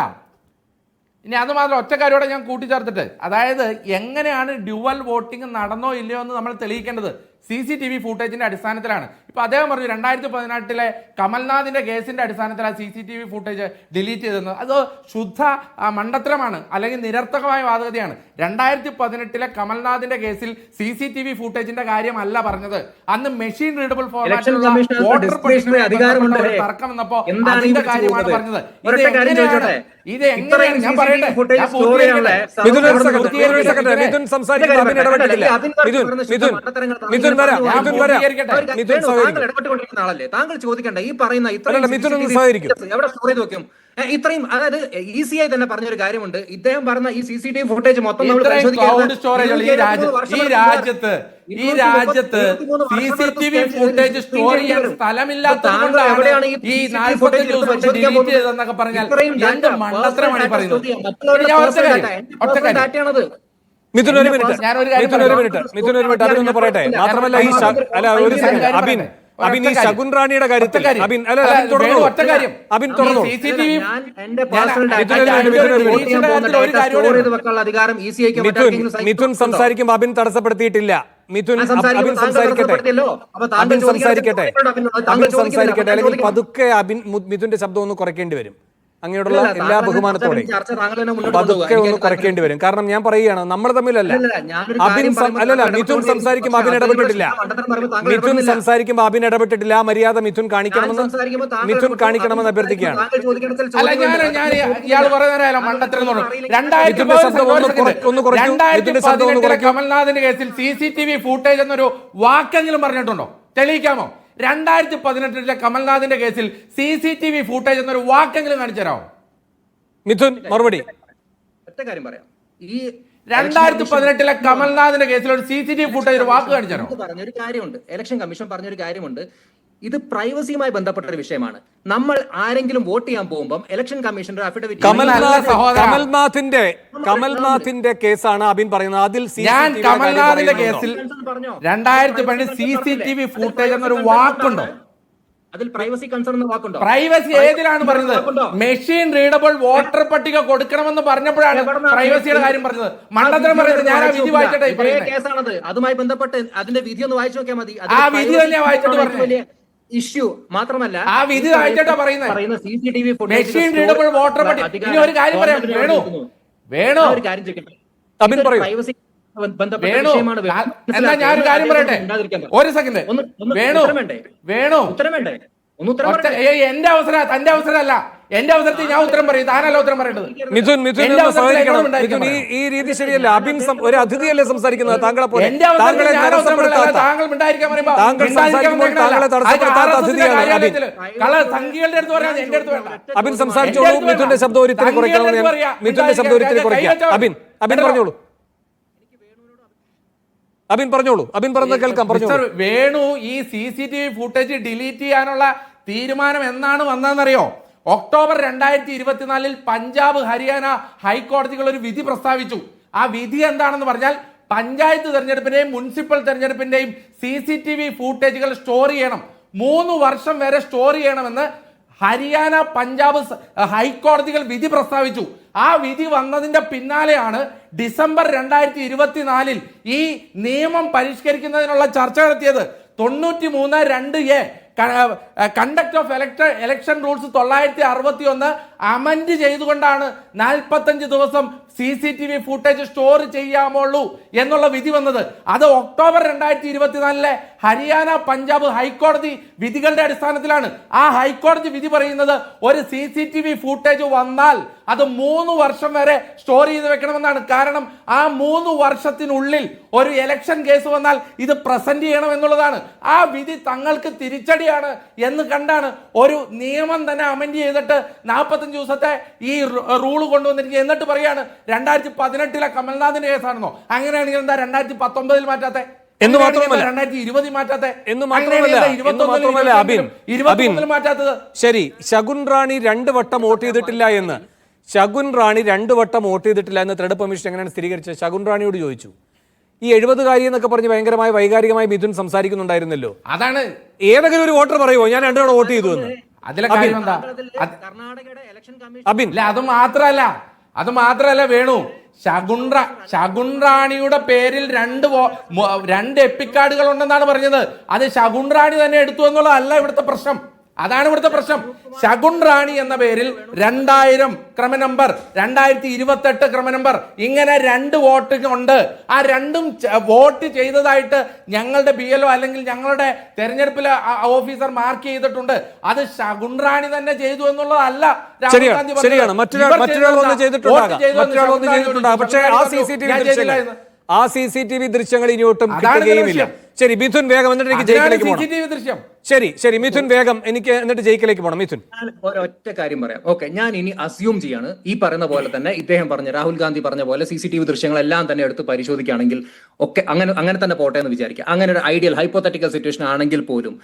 ഒറ്റ കാര്യോടെ ഞാൻ കൂട്ടിച്ചേർത്തിട്ട്, അതായത് എങ്ങനെയാണ് ഡ്യുവൽ വോട്ടിംഗ് നടന്നോ ഇല്ലയോ എന്ന് നമ്മൾ തെളിയിക്കേണ്ടത് CCTV ഫൂട്ടേജിന്റെ അടിസ്ഥാനത്തിലാണ്. ഇപ്പൊ അദ്ദേഹം പറഞ്ഞു 2018 കമൽനാഥിന്റെ കേസിന്റെ അടിസ്ഥാനത്തിലാണ് CCTV ഫൂട്ടേജ് ഡിലീറ്റ് ചെയ്തത്. അത് ശുദ്ധ മണ്ടത്തരമാണ്, അല്ലെങ്കിൽ നിരർത്ഥകമായ വാദഗതിയാണ്. 2018 കമൽനാഥിന്റെ കേസിൽ CCTV ഫൂട്ടേജിന്റെ കാര്യമല്ല പറഞ്ഞത്. അന്ന് മെഷീൻ റീഡബിൾ ഫോർമാറ്റിലുള്ള വോട്ടർ പട്ടികയുടെ തർക്കം വന്നപ്പോ അതിന്റെ കാര്യമാണ് പറഞ്ഞത്. ഇത് എങ്ങനെയാണ് ഞാൻ പറയട്ടെ, താങ്കൾ ചോദിക്കണ്ട ഈ പറയുന്ന എവിടെ സ്റ്റോറേജ് വെക്കും? ഇത്രയും, അതായത് ഈസിയായി തന്നെ പറഞ്ഞൊരു കാര്യമുണ്ട്. ഇദ്ദേഹം പറഞ്ഞ ഈ CCTV ഫുട്ടേജ് മൊത്തം ഈ രാജ്യത്ത് CCTV ഫുട്ടേജ് സ്റ്റോർ ചെയ്യാൻ സ്ഥലമില്ലാത്തതുകൊണ്ടാണ് ഈ 45 ദിവസം ഡിലീറ്റ് ചെയ്തെന്നൊക്കെ പറഞ്ഞാൽ എന്ത് മണ്ടത്തരമാണ് ഈ പറയുന്നത്? മിഥുൻ ഒരു മിനിറ്റ് അതൊന്ന് പറയട്ടെ. മാത്രമല്ല ഈ ഒരു സെക്കൻഡ് അബിൻ ഈ ശകുൻ റാണിയുടെ കാര്യത്തിൽ മിഥുൻ സംസാരിക്കുമ്പോൾ അബിൻ തടസ്സപ്പെടുത്തിയിട്ടില്ല. അബിൻ സംസാരിക്കട്ടെ അല്ലെങ്കിൽ പതുക്കെ മിഥുന്റെ ശബ്ദം ഒന്ന് കുറയ്ക്കേണ്ടി വരും. അങ്ങനെയുള്ള എല്ലാ ബഹുമാനത്തോടെ പതുക്കെ ഒന്ന് കുറയ്ക്കേണ്ടി വരും. കാരണം ഞാൻ പറയുകയാണ്, നമ്മൾ തമ്മിലല്ല. മിഥുൻ സംസാരിക്കുമ്പോൾ അബിൻ ഇടപെട്ടിട്ടില്ല. മര്യാദ മിഥുൻ കാണിക്കണമെന്ന് അഭ്യർത്ഥിക്കുകയാണ്. കമൽനാഥിന്റെ കേസിൽ CCTV ഫൂട്ടേജ് എന്നൊരു വാക്കെങ്കിലും പറഞ്ഞിട്ടുണ്ടോ? തെളിയിക്കാമോ? 2018 കമൽനാഥിന്റെ കേസിൽ CCTV ഫൂട്ടേജ് എന്നൊരു വാക്കെങ്കിലും കാണിച്ചു തരാമോ? മിഥുൻ മറുപടി. ഒറ്റ കാര്യം പറയാം. ഈ 2018 കമൽനാഥിന്റെ കേസിൽ ഒരു CCTV ഫൂട്ടേജ് ഒരു വാക്ക് കാണിച്ചു തരാമോ? പറഞ്ഞൊരു കാര്യമുണ്ട്, ഇലക്ഷൻ കമ്മീഷൻ പറഞ്ഞൊരു കാര്യമുണ്ട്. ഇത് പ്രൈവസിയുമായി ബന്ധപ്പെട്ട ഒരു വിഷയമാണ്. നമ്മൾ ആരെങ്കിലും വോട്ട് ചെയ്യാൻ പോകുമ്പോൾ ഇലക്ഷൻ കമ്മീഷന്റെ അഫിഡവിറ്റ് കമൽനാഥിന്റെ കേസാണ് അബിൻ പറയുന്നത്. അതിൽ ഞാൻ കമൽനാഥിന്റെ കേസിൽ 2010 CCTV ഫൂട്ടേജ് എന്നൊരു വാക്കുണ്ടോ? അതിൽ പ്രൈവസി കൺസേൺ എന്ന വാക്കുണ്ടോ? പ്രൈവസി ഏതിലാണ് പറഞ്ഞത്? മെഷീൻ റീഡബിൾ വോട്ടർ പട്ടിക കൊടുക്കണമെന്ന് പറഞ്ഞപ്പോഴാണ് പ്രൈവസിയുടെ കാര്യം പറഞ്ഞത്. മണ്ഡലം പറയുന്നത് ഞാൻ ആ വിധി വായിച്ചിട്ടേ കേസാണത്. അതുമായി ബന്ധപ്പെട്ട് അതിന്റെ വിധി ഒന്ന് വായിച്ചു നോക്കിയാൽ മതി. ആ വിധി തന്നെ വായിച്ചിട്ട് പറഞ്ഞു. ഇഷ്യൂ മാത്രമല്ല, ആ വിധി വായിച്ചിട്ടാ പറയുന്നത്. CCTV മെഷീൻ റീഡബിൾ വോട്ടർ പട്ടിക. ഇനി ഒരു കാര്യം പറയാം, വേണു ഒരു കാര്യം ചോദിക്കട്ടെ. അബിൻ പറയൂ. പ്രൈവസി വേണു എന്നാ ഞാനൊരു കാര്യം പറയട്ടെ, ഒരു സെക്കൻഡ്. വേണു ഉത്തരം വേണ്ടേ? ഒന്ന് ഉത്തരം എന്റെ അവസരം, തന്റെ അവസരമല്ല. എന്റെ അവസരത്തിൽ ഞാൻ ഉത്തരം പറയും, താനല്ല ഉത്തരം പറയേണ്ടത്. മിഥുൻ ഈ രീതി ശരിയല്ല. അബിൻ ഒരു അതിഥിയല്ലേ സംസാരിക്കുന്നത്, താങ്കളെ പോലെ. താങ്കൾ മിണ്ടായിരിക്കാൻ പറയുമ്പോ സംഘികളുടെ അടുത്ത് പറയാം, എന്റെ അടുത്ത് വേണ്ട. അബിൻ സംസാരിച്ചോളൂ. മിഥുന്റെ ശബ്ദം ഒരിത്തിരി കുറയ്ക്കണം. മിഥുന്റെ ശബ്ദം ഒരിത്തിരി കുറയ്ക്കാം. അബിൻ പറഞ്ഞോളൂ. അബിൻ പറഞ്ഞോളൂ. അബിൻ പറഞ്ഞത് കേൾക്കാം. വേണു, ഈ CCTV ഫുട്ടേജ് ഡിലീറ്റ് ചെയ്യാനുള്ള തീരുമാനം എന്നാണ് വന്നതെന്നറിയോ? ഒക്ടോബർ 2024 പഞ്ചാബ്, ഹരിയാന ഹൈക്കോടതികൾ ഒരു വിധി പ്രസ്താവിച്ചു. ആ വിധി എന്താണെന്ന് പറഞ്ഞാൽ, പഞ്ചായത്ത് തെരഞ്ഞെടുപ്പിന്റെയും മുനിസിപ്പൽ തെരഞ്ഞെടുപ്പിന്റെയും CCTV ഫൂട്ടേജുകൾ സ്റ്റോർ ചെയ്യണം, 3 വർഷം വരെ സ്റ്റോർ ചെയ്യണമെന്ന് ഹരിയാന, പഞ്ചാബ് ഹൈക്കോടതികൾ വിധി പ്രസ്താവിച്ചു. ആ വിധി വന്നതിന്റെ പിന്നാലെയാണ് ഡിസംബർ 2024 ഈ നിയമം പരിഷ്കരിക്കുന്നതിനുള്ള ചർച്ച നടത്തിയത്. 93(2)A conduct of election rules 961 amend ചെയ്തുകൊണ്ടാണ് 45 ദിവസം CCTV ഫുട്ടേജ് സ്റ്റോർ ചെയ്യാമുള്ളൂ എന്നുള്ള വിധി വന്നത്. അത് ഒക്ടോബർ 2024 ഹരിയാന, പഞ്ചാബ് ഹൈക്കോടതി വിധികളുടെ അടിസ്ഥാനത്തിലാണ്. ആ ഹൈക്കോടതി വിധി പറയുന്നത് ഒരു CCTV ഫുട്ടേജ് വന്നാൽ അത് 3 വർഷം വരെ സ്റ്റോർ ചെയ്ത് വെക്കണമെന്നാണ്. കാരണം ആ 3 വർഷത്തിനുള്ളിൽ ഒരു ഇലക്ഷൻ കേസ് വന്നാൽ ഇത് പ്രസന്റ് ചെയ്യണം എന്നുള്ളതാണ്. ആ വിധി തങ്ങൾക്ക് തിരിച്ചടിയാണ് എന്ന് കണ്ടാണ് ഒരു നിയമം തന്നെ അമെൻഡ് ചെയ്തിട്ട് 45 ദിവസത്തെ ഈ റൂള് കൊണ്ടുവന്നിരിക്കുക. എന്നിട്ട് പറയാണ് 2018 കമൽനാഥിന്റെ കേസാണെന്നോ? അങ്ങനെയാണെങ്കിൽ എന്താ 2019 മാറ്റാത്തെ? എന്ന് മാത്രമല്ല 2020 മാറ്റാത്തെ? എന്ന് മാത്രമല്ല അബിൻ മാറ്റാത്തത്. ശരി, ശകുൻ റാണി 2 വട്ടം വോട്ട് ചെയ്തിട്ടില്ല എന്ന് തെരഞ്ഞെടുപ്പ് കമ്മീഷൻ എങ്ങനെയാണ് സ്ഥിരീകരിച്ചത്? ശകുൻ റാണിയോട് ചോദിച്ചു. ഈ 70 എന്നൊക്കെ പറഞ്ഞ് ഭയങ്കരമായി വൈകാരികമായി മിഥുൻ സംസാരിക്കുന്നുണ്ടായിരുന്നല്ലോ. അതാണ് ഏതെങ്കിലും ഒരു വോട്ടർ പറയുമോ ഞാൻ 2 തവണ വോട്ട് ചെയ്തു എന്ന്? അതിലെ കാര്യം എന്താ? അബിൻ, അത് മാത്രല്ല വേണു, ശകുൻ റാണിയുടെ പേരിൽ 2 എപ്പിക്കാർഡുകൾ ഉണ്ടെന്നാണ് പറഞ്ഞത്. അത് ശകുൻ റാണി തന്നെ എടുത്തു എന്നുള്ളതല്ല ഇവിടുത്തെ പ്രശ്നം. അതാണ് ഇവിടുത്തെ പ്രശ്നം. ശകുൻ റാണി എന്ന പേരിൽ 2000 ക്രമനമ്പർ, 2028 ക്രമനമ്പർ, ഇങ്ങനെ 2 വോട്ടിംഗ് ഉണ്ട്. ആ 2ഉം വോട്ട് ചെയ്തതായിട്ട് ഞങ്ങളുടെ BLO അല്ലെങ്കിൽ ഞങ്ങളുടെ തെരഞ്ഞെടുപ്പിലെ ഓഫീസർ മാർക്ക് ചെയ്തിട്ടുണ്ട്. അത് ശകുൻ റാണി തന്നെ ചെയ്തു എന്നുള്ളതല്ല രാഹുൽ ഗാന്ധി പറഞ്ഞത്. പക്ഷേ ആ CCTV ദൃശ്യങ്ങൾ ഇനിയൊട്ടും കിട്ടുകയുമില്ല. ശരി മിഥുൻ വേഗം, എന്നിട്ട് എനിക്ക് ജയിക്കിലേക്ക് പോകണം. ശരി മിഥുൻ വേഗം, എനിക്ക് എന്നിട്ട് ജയിക്കിലേക്ക് പോകണം. മിഥുൻ, ഒറ്റ കാര്യം പറയാം. ഓക്കെ, ഞാൻ ഇനി അസ്യൂം ചെയ്യാണ് ഈ പറയുന്ന പോലെ തന്നെ ഇദ്ദേഹം പറഞ്ഞ, രാഹുൽ ഗാന്ധി പറഞ്ഞ പോലെ CCTV ദൃശ്യങ്ങളെല്ലാം തന്നെ എടുത്ത് പരിശോധിക്കുകയാണെങ്കിൽ ഒക്കെ അങ്ങനെ തന്നെ പോട്ടെ എന്ന് വിചാരിക്കുക. അങ്ങനെ ഒരു ഐഡിയൽ ഹൈപ്പോത്തറ്റിക്കൽ സിറ്റുവേഷൻ ആണെങ്കിൽ പോലും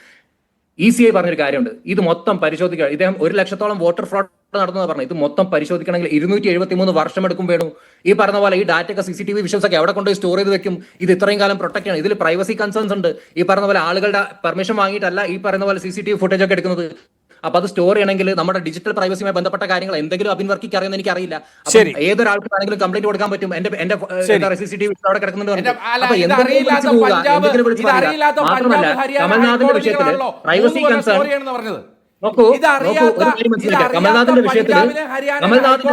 ECI പറഞ്ഞൊരു കാര്യമുണ്ട്. ഇത് മൊത്തം പരിശോധിക്കുക. ഇദ്ദേഹം 1 ലക്ഷത്തോളം വോട്ടർ ഫ്രോഡ് നടന്നു പറഞ്ഞു. ഇത് മൊത്തം പരിശോധിക്കണമെങ്കിൽ 273 വർഷം എടുക്കും വേണു. ഈ പറഞ്ഞ പോലെ ഈ ഡാറ്റയൊക്കെ CCTV വിഷ്വൽസ് ഒക്കെ എവിടെ കൊണ്ടുപോയി സ്റ്റോർ ചെയ്ത് വെക്കും? ഇത് ഇത്രയും കാലം പ്രൊട്ടക്ട് ചെയ്യണം. ഇതിൽ പ്രൈവസി കൺസേൺസ് ഉണ്ട്. ഈ പറഞ്ഞ പോലെ ആളുകളുടെ പെർമിഷൻ വാങ്ങിയിട്ടല്ല ഈ പറയുന്ന പോലെ CCTV ഫുട്ടേജ് ഒക്കെ എടുക്കുന്നത്. അപ്പൊ അത് സ്റ്റോർ ചെയ്യണമെങ്കിൽ നമ്മുടെ ഡിജിറ്റൽ പ്രൈവസിയുമായി ബന്ധപ്പെട്ട കാര്യങ്ങൾ എന്തെങ്കിലും അബിൻ വർക്കിക്ക് അറിയുന്ന എനിക്ക് അറിയില്ല. ഏതൊരാൾക്ക് ആണെങ്കിലും കംപ്ലൈന്റ് കൊടുക്കാൻ പറ്റും. എന്റെ CCTV അവിടെ കിടക്കുന്നുണ്ട്. അപ്പൊ എന്തെങ്കിലും മാത്രമല്ല, കമൽനാഥിന്റെ വിഷയത്തില് പ്രൈവസി കൺസേൺ കമൽനാഥിന്റെ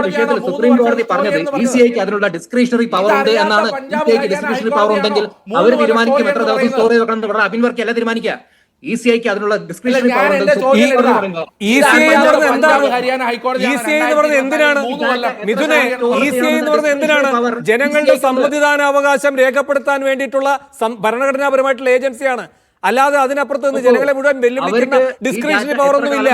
വിഷയത്തിൽ സുപ്രീം കോടതി പറഞ്ഞത് ECIക്ക് അതിനുള്ള ഡിസ്ക്രിഷണറി പവർ ഉണ്ട് എന്നാണ്. ECIക്ക് ഡിസ്ക്രിഷണറി പവർ ഉണ്ടെങ്കിൽ അവർ തീരുമാനിക്കും എത്ര ദിവസം സ്റ്റോർ ചെയ്ത് വെക്കണം. അബിൻ വർക്ക് അല്ല തീരുമാനിക്കുക. ECIക്ക് അതിനുള്ള ഡിസ്ക്രിഷണറി പവർ ഉണ്ട്. ജനങ്ങളുടെ സമ്മതിദാന അവകാശം രേഖപ്പെടുത്താൻ വേണ്ടിയിട്ടുള്ള ഭരണഘടനാപരമായിട്ടുള്ള ഏജൻസിയാണ്. അല്ലാതെ അതിനപ്പുറത്ത് നിന്ന് ജനങ്ങളെ മുഴുവൻ വെല്ലുവിളിക്കുന്ന ഡിസ്ക്രിഷണറി പവർ ഒന്നുമില്ല.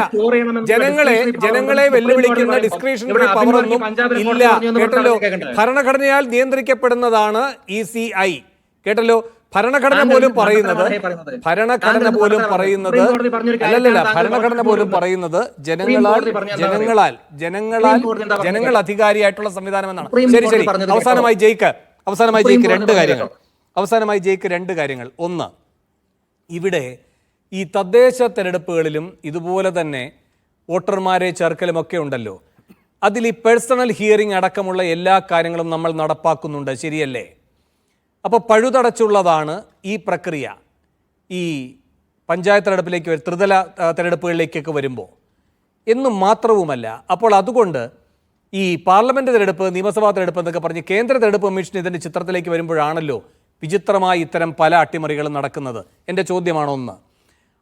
ജനങ്ങളെ വെല്ലുവിളിക്കുന്ന ഡിസ്ക്രിഷണറി പവർ ഒന്നും ഇല്ല. കേട്ടല്ലോ, ഭരണഘടനയാൽ നിയന്ത്രിക്കപ്പെടുന്നതാണ് ECI. കേട്ടല്ലോ, ഭരണഘടന പോലും പറയുന്നത് ഭരണഘടന പോലും പറയുന്നത് ജനങ്ങൾ അധികാരിയായിട്ടുള്ള സംവിധാനം എന്നാണ്. ശരി, അവസാനമായി ജയിക്ക് രണ്ട് കാര്യങ്ങൾ. ഒന്ന്, ഇവിടെ ഈ തദ്ദേശ തെരഞ്ഞെടുപ്പുകളിലും ഇതുപോലെ തന്നെ വോട്ടർമാരെ ചേർക്കലുമൊക്കെ ഉണ്ടല്ലോ, അതിൽ ഈ പേഴ്സണൽ ഹിയറിംഗ് അടക്കമുള്ള എല്ലാ കാര്യങ്ങളും നമ്മൾ നടപ്പാക്കുന്നുണ്ട്, ശരിയല്ലേ? അപ്പോൾ പഴുതടച്ചുള്ളതാണ് ഈ പ്രക്രിയ ഈ പഞ്ചായത്ത് തെരഞ്ഞെടുപ്പിലേക്ക് ത്രിതല തെരഞ്ഞെടുപ്പുകളിലേക്കൊക്കെ വരുമ്പോൾ എന്നും മാത്രവുമല്ല. അപ്പോൾ അതുകൊണ്ട് ഈ പാർലമെൻറ്റ് തെരഞ്ഞെടുപ്പ്, നിയമസഭാ തെരഞ്ഞെടുപ്പ് എന്നൊക്കെ പറഞ്ഞ് കേന്ദ്ര തെരഞ്ഞെടുപ്പ് കമ്മീഷൻ ഇതിൻ്റെ ചിത്രത്തിലേക്ക് വരുമ്പോഴാണല്ലോ വിചിത്രമായി ഇത്തരം പല അട്ടിമറികളും നടക്കുന്നത്. എൻ്റെ ചോദ്യമാണോ ഒന്ന്.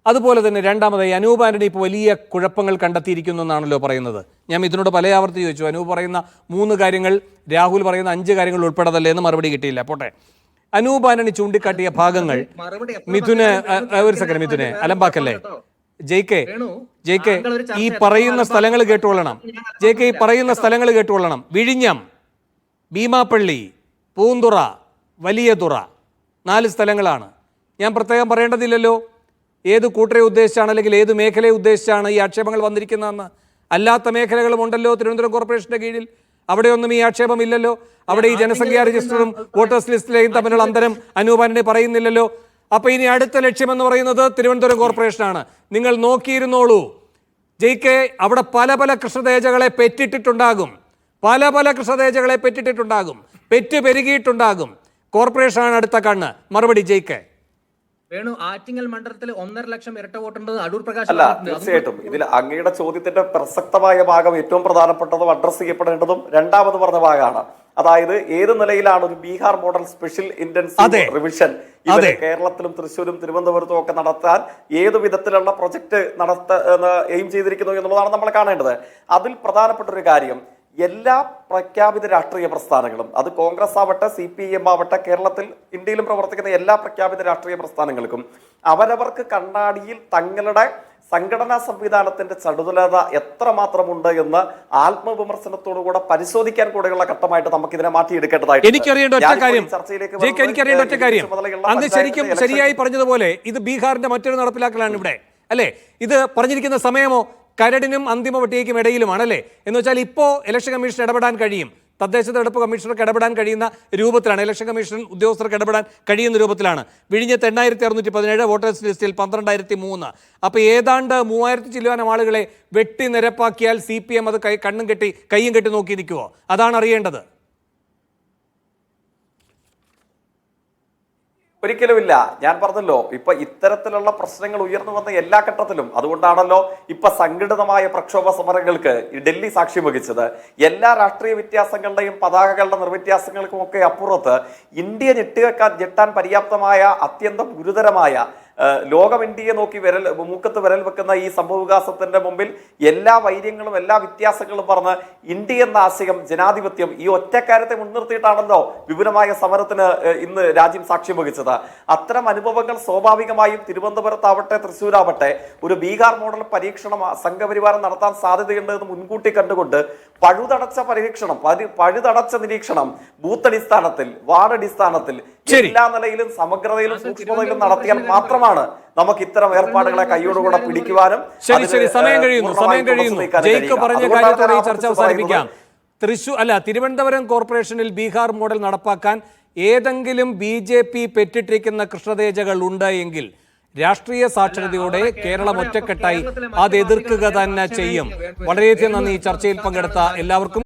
അതുപോലെ തന്നെ രണ്ടാമതായി അനൂപ് ആന്റണി ഇപ്പോൾ വലിയ കുഴപ്പങ്ങൾ കണ്ടെത്തിയിരിക്കുന്നു എന്നാണല്ലോ പറയുന്നത്. ഞാൻ ഇതിനോട് പല ആവർത്തി ചോദിച്ചു, അനൂപ് പറയുന്ന 3 കാര്യങ്ങൾ രാഹുൽ പറയുന്ന 5 കാര്യങ്ങൾ ഉൾപ്പെടതല്ലേ എന്ന് മറുപടി കിട്ടിയില്ല. പോട്ടെ, അനൂപ് ആന്റണി ചൂണ്ടിക്കാട്ടിയ ഭാഗങ്ങൾ മിഥുനെ അലമ്പാക്കല്ലേ. ജെയ്ക്കെ ഈ പറയുന്ന സ്ഥലങ്ങൾ കേട്ടുകൊള്ളണം. വിഴിഞ്ഞം, ഭീമാപ്പള്ളി, പൂന്തുറ, വലിയതുറ 4 സ്ഥലങ്ങളാണ്. ഞാൻ പ്രത്യേകം പറയേണ്ടതില്ലല്ലോ ഏത് കൂട്ടരെ ഉദ്ദേശിച്ചാണ് അല്ലെങ്കിൽ ഏത് മേഖലയെ ഉദ്ദേശിച്ചാണ് ഈ ആക്ഷേപങ്ങൾ വന്നിരിക്കുന്നതെന്ന്. അല്ലാത്ത മേഖലകളും ഉണ്ടല്ലോ തിരുവനന്തപുരം കോർപ്പറേഷന്റെ കീഴിൽ, അവിടെയൊന്നും ഈ ആക്ഷേപം ഇല്ലല്ലോ. അവിടെ ഈ ജനസംഖ്യാ രജിസ്റ്ററും വോട്ടേഴ്സ് ലിസ്റ്റിലെയും തമ്മിലുള്ള അന്തരം അനൂപ് ആന്റണി പറയുന്നില്ലല്ലോ. അപ്പൊ ഇനി അടുത്ത ലക്ഷ്യമെന്ന് പറയുന്നത് തിരുവനന്തപുരം കോർപ്പറേഷനാണ്. നിങ്ങൾ നോക്കിയിരുന്നോളൂ ജെയ്ക്കെ, അവിടെ പല കൃഷ്ണതേജകളെ പെറ്റിട്ടിട്ടുണ്ടാകും, പെറ്റ് പെരുകിയിട്ടുണ്ടാകും. കോർപ്പറേഷനാണ് അടുത്ത കണ്ണ്. മറുപടി ജെയ്ക്കെ. വേണു, ആറ്റിങ്ങൽ മണ്ഡലത്തിൽ 1.5 ലക്ഷം ഇരട്ട വോട്ടുണ്ടെന്ന് അടൂർ പ്രകാശ്. അല്ല, തീർച്ചയായിട്ടും ഇതിൽ അങ്ങയുടെ ചോദ്യത്തിന്റെ പ്രസക്തമായ ഭാഗം ഏറ്റവും പ്രധാനപ്പെട്ടതും അഡ്രസ് ചെയ്യപ്പെടേണ്ടതും രണ്ടാമത് പറഞ്ഞ ഭാഗമാണ്. അതായത് ഏത് നിലയിലാണ് ഒരു Bihar model special intensive revision ഇവര് കേരളത്തിലും തൃശ്ശൂരും തിരുവനന്തപുരത്തും ഒക്കെ നടത്താൻ ഏത് വിധത്തിലുള്ള പ്രൊജക്ട് എയിം ചെയ്തിരിക്കുന്നു എന്നുള്ളതാണ് നമ്മൾ കാണേണ്ടത്. അതിൽ പ്രധാനപ്പെട്ട ഒരു കാര്യം, എല്ലാ പ്രഖ്യാപിത രാഷ്ട്രീയ പ്രസ്ഥാനങ്ങളും, അത് കോൺഗ്രസ് ആവട്ടെ CPIM ആവട്ടെ, കേരളത്തിൽ ഇന്ത്യയിലും പ്രവർത്തിക്കുന്ന എല്ലാ പ്രഖ്യാപിത രാഷ്ട്രീയ പ്രസ്ഥാനങ്ങൾക്കും അവരവർക്ക് കണ്ണാടിയിൽ തങ്ങളുടെ സംഘടനാ സംവിധാനത്തിന്റെ ചടുലത എത്രമാത്രമുണ്ട് എന്ന് ആത്മവിമർശനത്തോടുകൂടെ പരിശോധിക്കാൻ കൂടെയുള്ള ഘട്ടമായിട്ട് നമുക്ക് ഇതിനെ മാറ്റിയെടുക്കേണ്ടതായിട്ട്. എനിക്കറിയേണ്ട ഒറ്റ കാര്യം അങ്ങ് ശരിയായി പറഞ്ഞതുപോലെ ഇത് ബീഹാറിന്റെ മറ്റൊരു നടപ്പിലാക്കലാണ് ഇവിടെ, അല്ലേ? ഇത് പറഞ്ഞിരിക്കുന്ന സമയമോ കരടിനും അന്തിമ പട്ടികയ്ക്കും ഇടയിലുമാണല്ലേ? എന്ന് വെച്ചാൽ ഇപ്പോൾ ഇലക്ഷൻ കമ്മീഷൻ ഇടപെടാൻ കഴിയും, തദ്ദേശ തെരഞ്ഞെടുപ്പ് കമ്മീഷണർക്ക് ഇടപെടാൻ കഴിയുന്ന രൂപത്തിലാണ്, ഇലക്ഷൻ കമ്മീഷൻ ഉദ്യോഗസ്ഥർക്ക് ഇടപെടാൻ കഴിയുന്ന രൂപത്തിലാണ്. വിഴിഞ്ഞത്ത് 8617, വോട്ടേഴ്സ് ലിസ്റ്റിൽ 12003. അപ്പോൾ ഏതാണ്ട് 3000 ചില്ലുവാനം ആളുകളെ വെട്ടി നിരപ്പാക്കിയാൽ CPM അത് കയ്യും കെട്ടി നോക്കി നിൽക്കുമോ? അതാണ് അറിയേണ്ടത്. ഒരിക്കലുമില്ല. ഞാൻ പറഞ്ഞല്ലോ, ഇപ്പൊ ഇത്തരത്തിലുള്ള പ്രശ്നങ്ങൾ ഉയർന്നു വന്ന എല്ലാ ഘട്ടത്തിലും, അതുകൊണ്ടാണല്ലോ ഇപ്പൊ സംഘടിതമായ പ്രക്ഷോഭ സമരങ്ങൾക്ക് ഡൽഹി സാക്ഷ്യം വഹിച്ചത്. എല്ലാ രാഷ്ട്രീയ വ്യത്യാസങ്ങളുടെയും പതാകകളുടെ നിർവ്യത്യാസങ്ങൾക്കും ഒക്കെ അപ്പുറത്ത് ഇന്ത്യ ഞെട്ടാൻ പര്യാപ്തമായ അത്യന്തം ഗുരുതരമായ ലോകം ഇന്ത്യയെ നോക്കി മൂക്കത്ത് വിരൽ വെക്കുന്ന ഈ സംഭവവികാസത്തിന്റെ മുമ്പിൽ എല്ലാ വൈര്യങ്ങളും എല്ലാ വ്യത്യാസങ്ങളും പറഞ്ഞ് ഇന്ത്യ എന്ന ആശയം, ജനാധിപത്യം, ഈ ഒറ്റക്കാര്യത്തെ മുൻനിർത്തിയിട്ടാണല്ലോ വിപുലമായ സമരത്തിന് ഇന്ന് രാജ്യം സാക്ഷ്യം വഹിച്ചത്. അത്തരം അനുഭവങ്ങൾ സ്വാഭാവികമായും തിരുവനന്തപുരത്താവട്ടെ തൃശ്ശൂരാവട്ടെ ഒരു ബീഹാർ മോഡൽ പരീക്ഷണം സംഘപരിവാരം നടത്താൻ സാധ്യതയുണ്ട് എന്ന് മുൻകൂട്ടി കണ്ടുകൊണ്ട് പഴുതടച്ച പരീക്ഷണം, പഴുതടച്ച നിരീക്ഷണം ബൂത്ത് അടിസ്ഥാനത്തിൽ, വാർഡ് അടിസ്ഥാനത്തിൽ, എല്ലാ നിലയിലും സമഗ്രതയിലും സൂക്ഷ്മതയിലും നടത്തിയാൽ മാത്രമാണ് നമുക്ക് ഇത്തരം ഏർപ്പാടുകളെ കൈയോടുകൂടെ പിടിക്കുവാനും. സമയം കഴിയുന്നു. ജയിക്ക് പറഞ്ഞ കാര്യത്തോടെ ഈ ചർച്ച അവസാനിപ്പിക്കാം. തിരുവനന്തപുരം കോർപ്പറേഷനിൽ ബീഹാർ മോഡൽ നടപ്പാക്കാൻ ഏതെങ്കിലും BJP പെറ്റിട്ടിരിക്കുന്ന കൃഷ്ണതേജകൾ ഉണ്ട് എങ്കിൽ രാഷ്ട്രീയ സാക്ഷരതയോടെ കേരളം ഒറ്റക്കെട്ടായി അത് എതിർക്കുക തന്നെ ചെയ്യും. വളരെയധികം നന്ദി ഈ ചർച്ചയിൽ പങ്കെടുത്ത എല്ലാവർക്കും.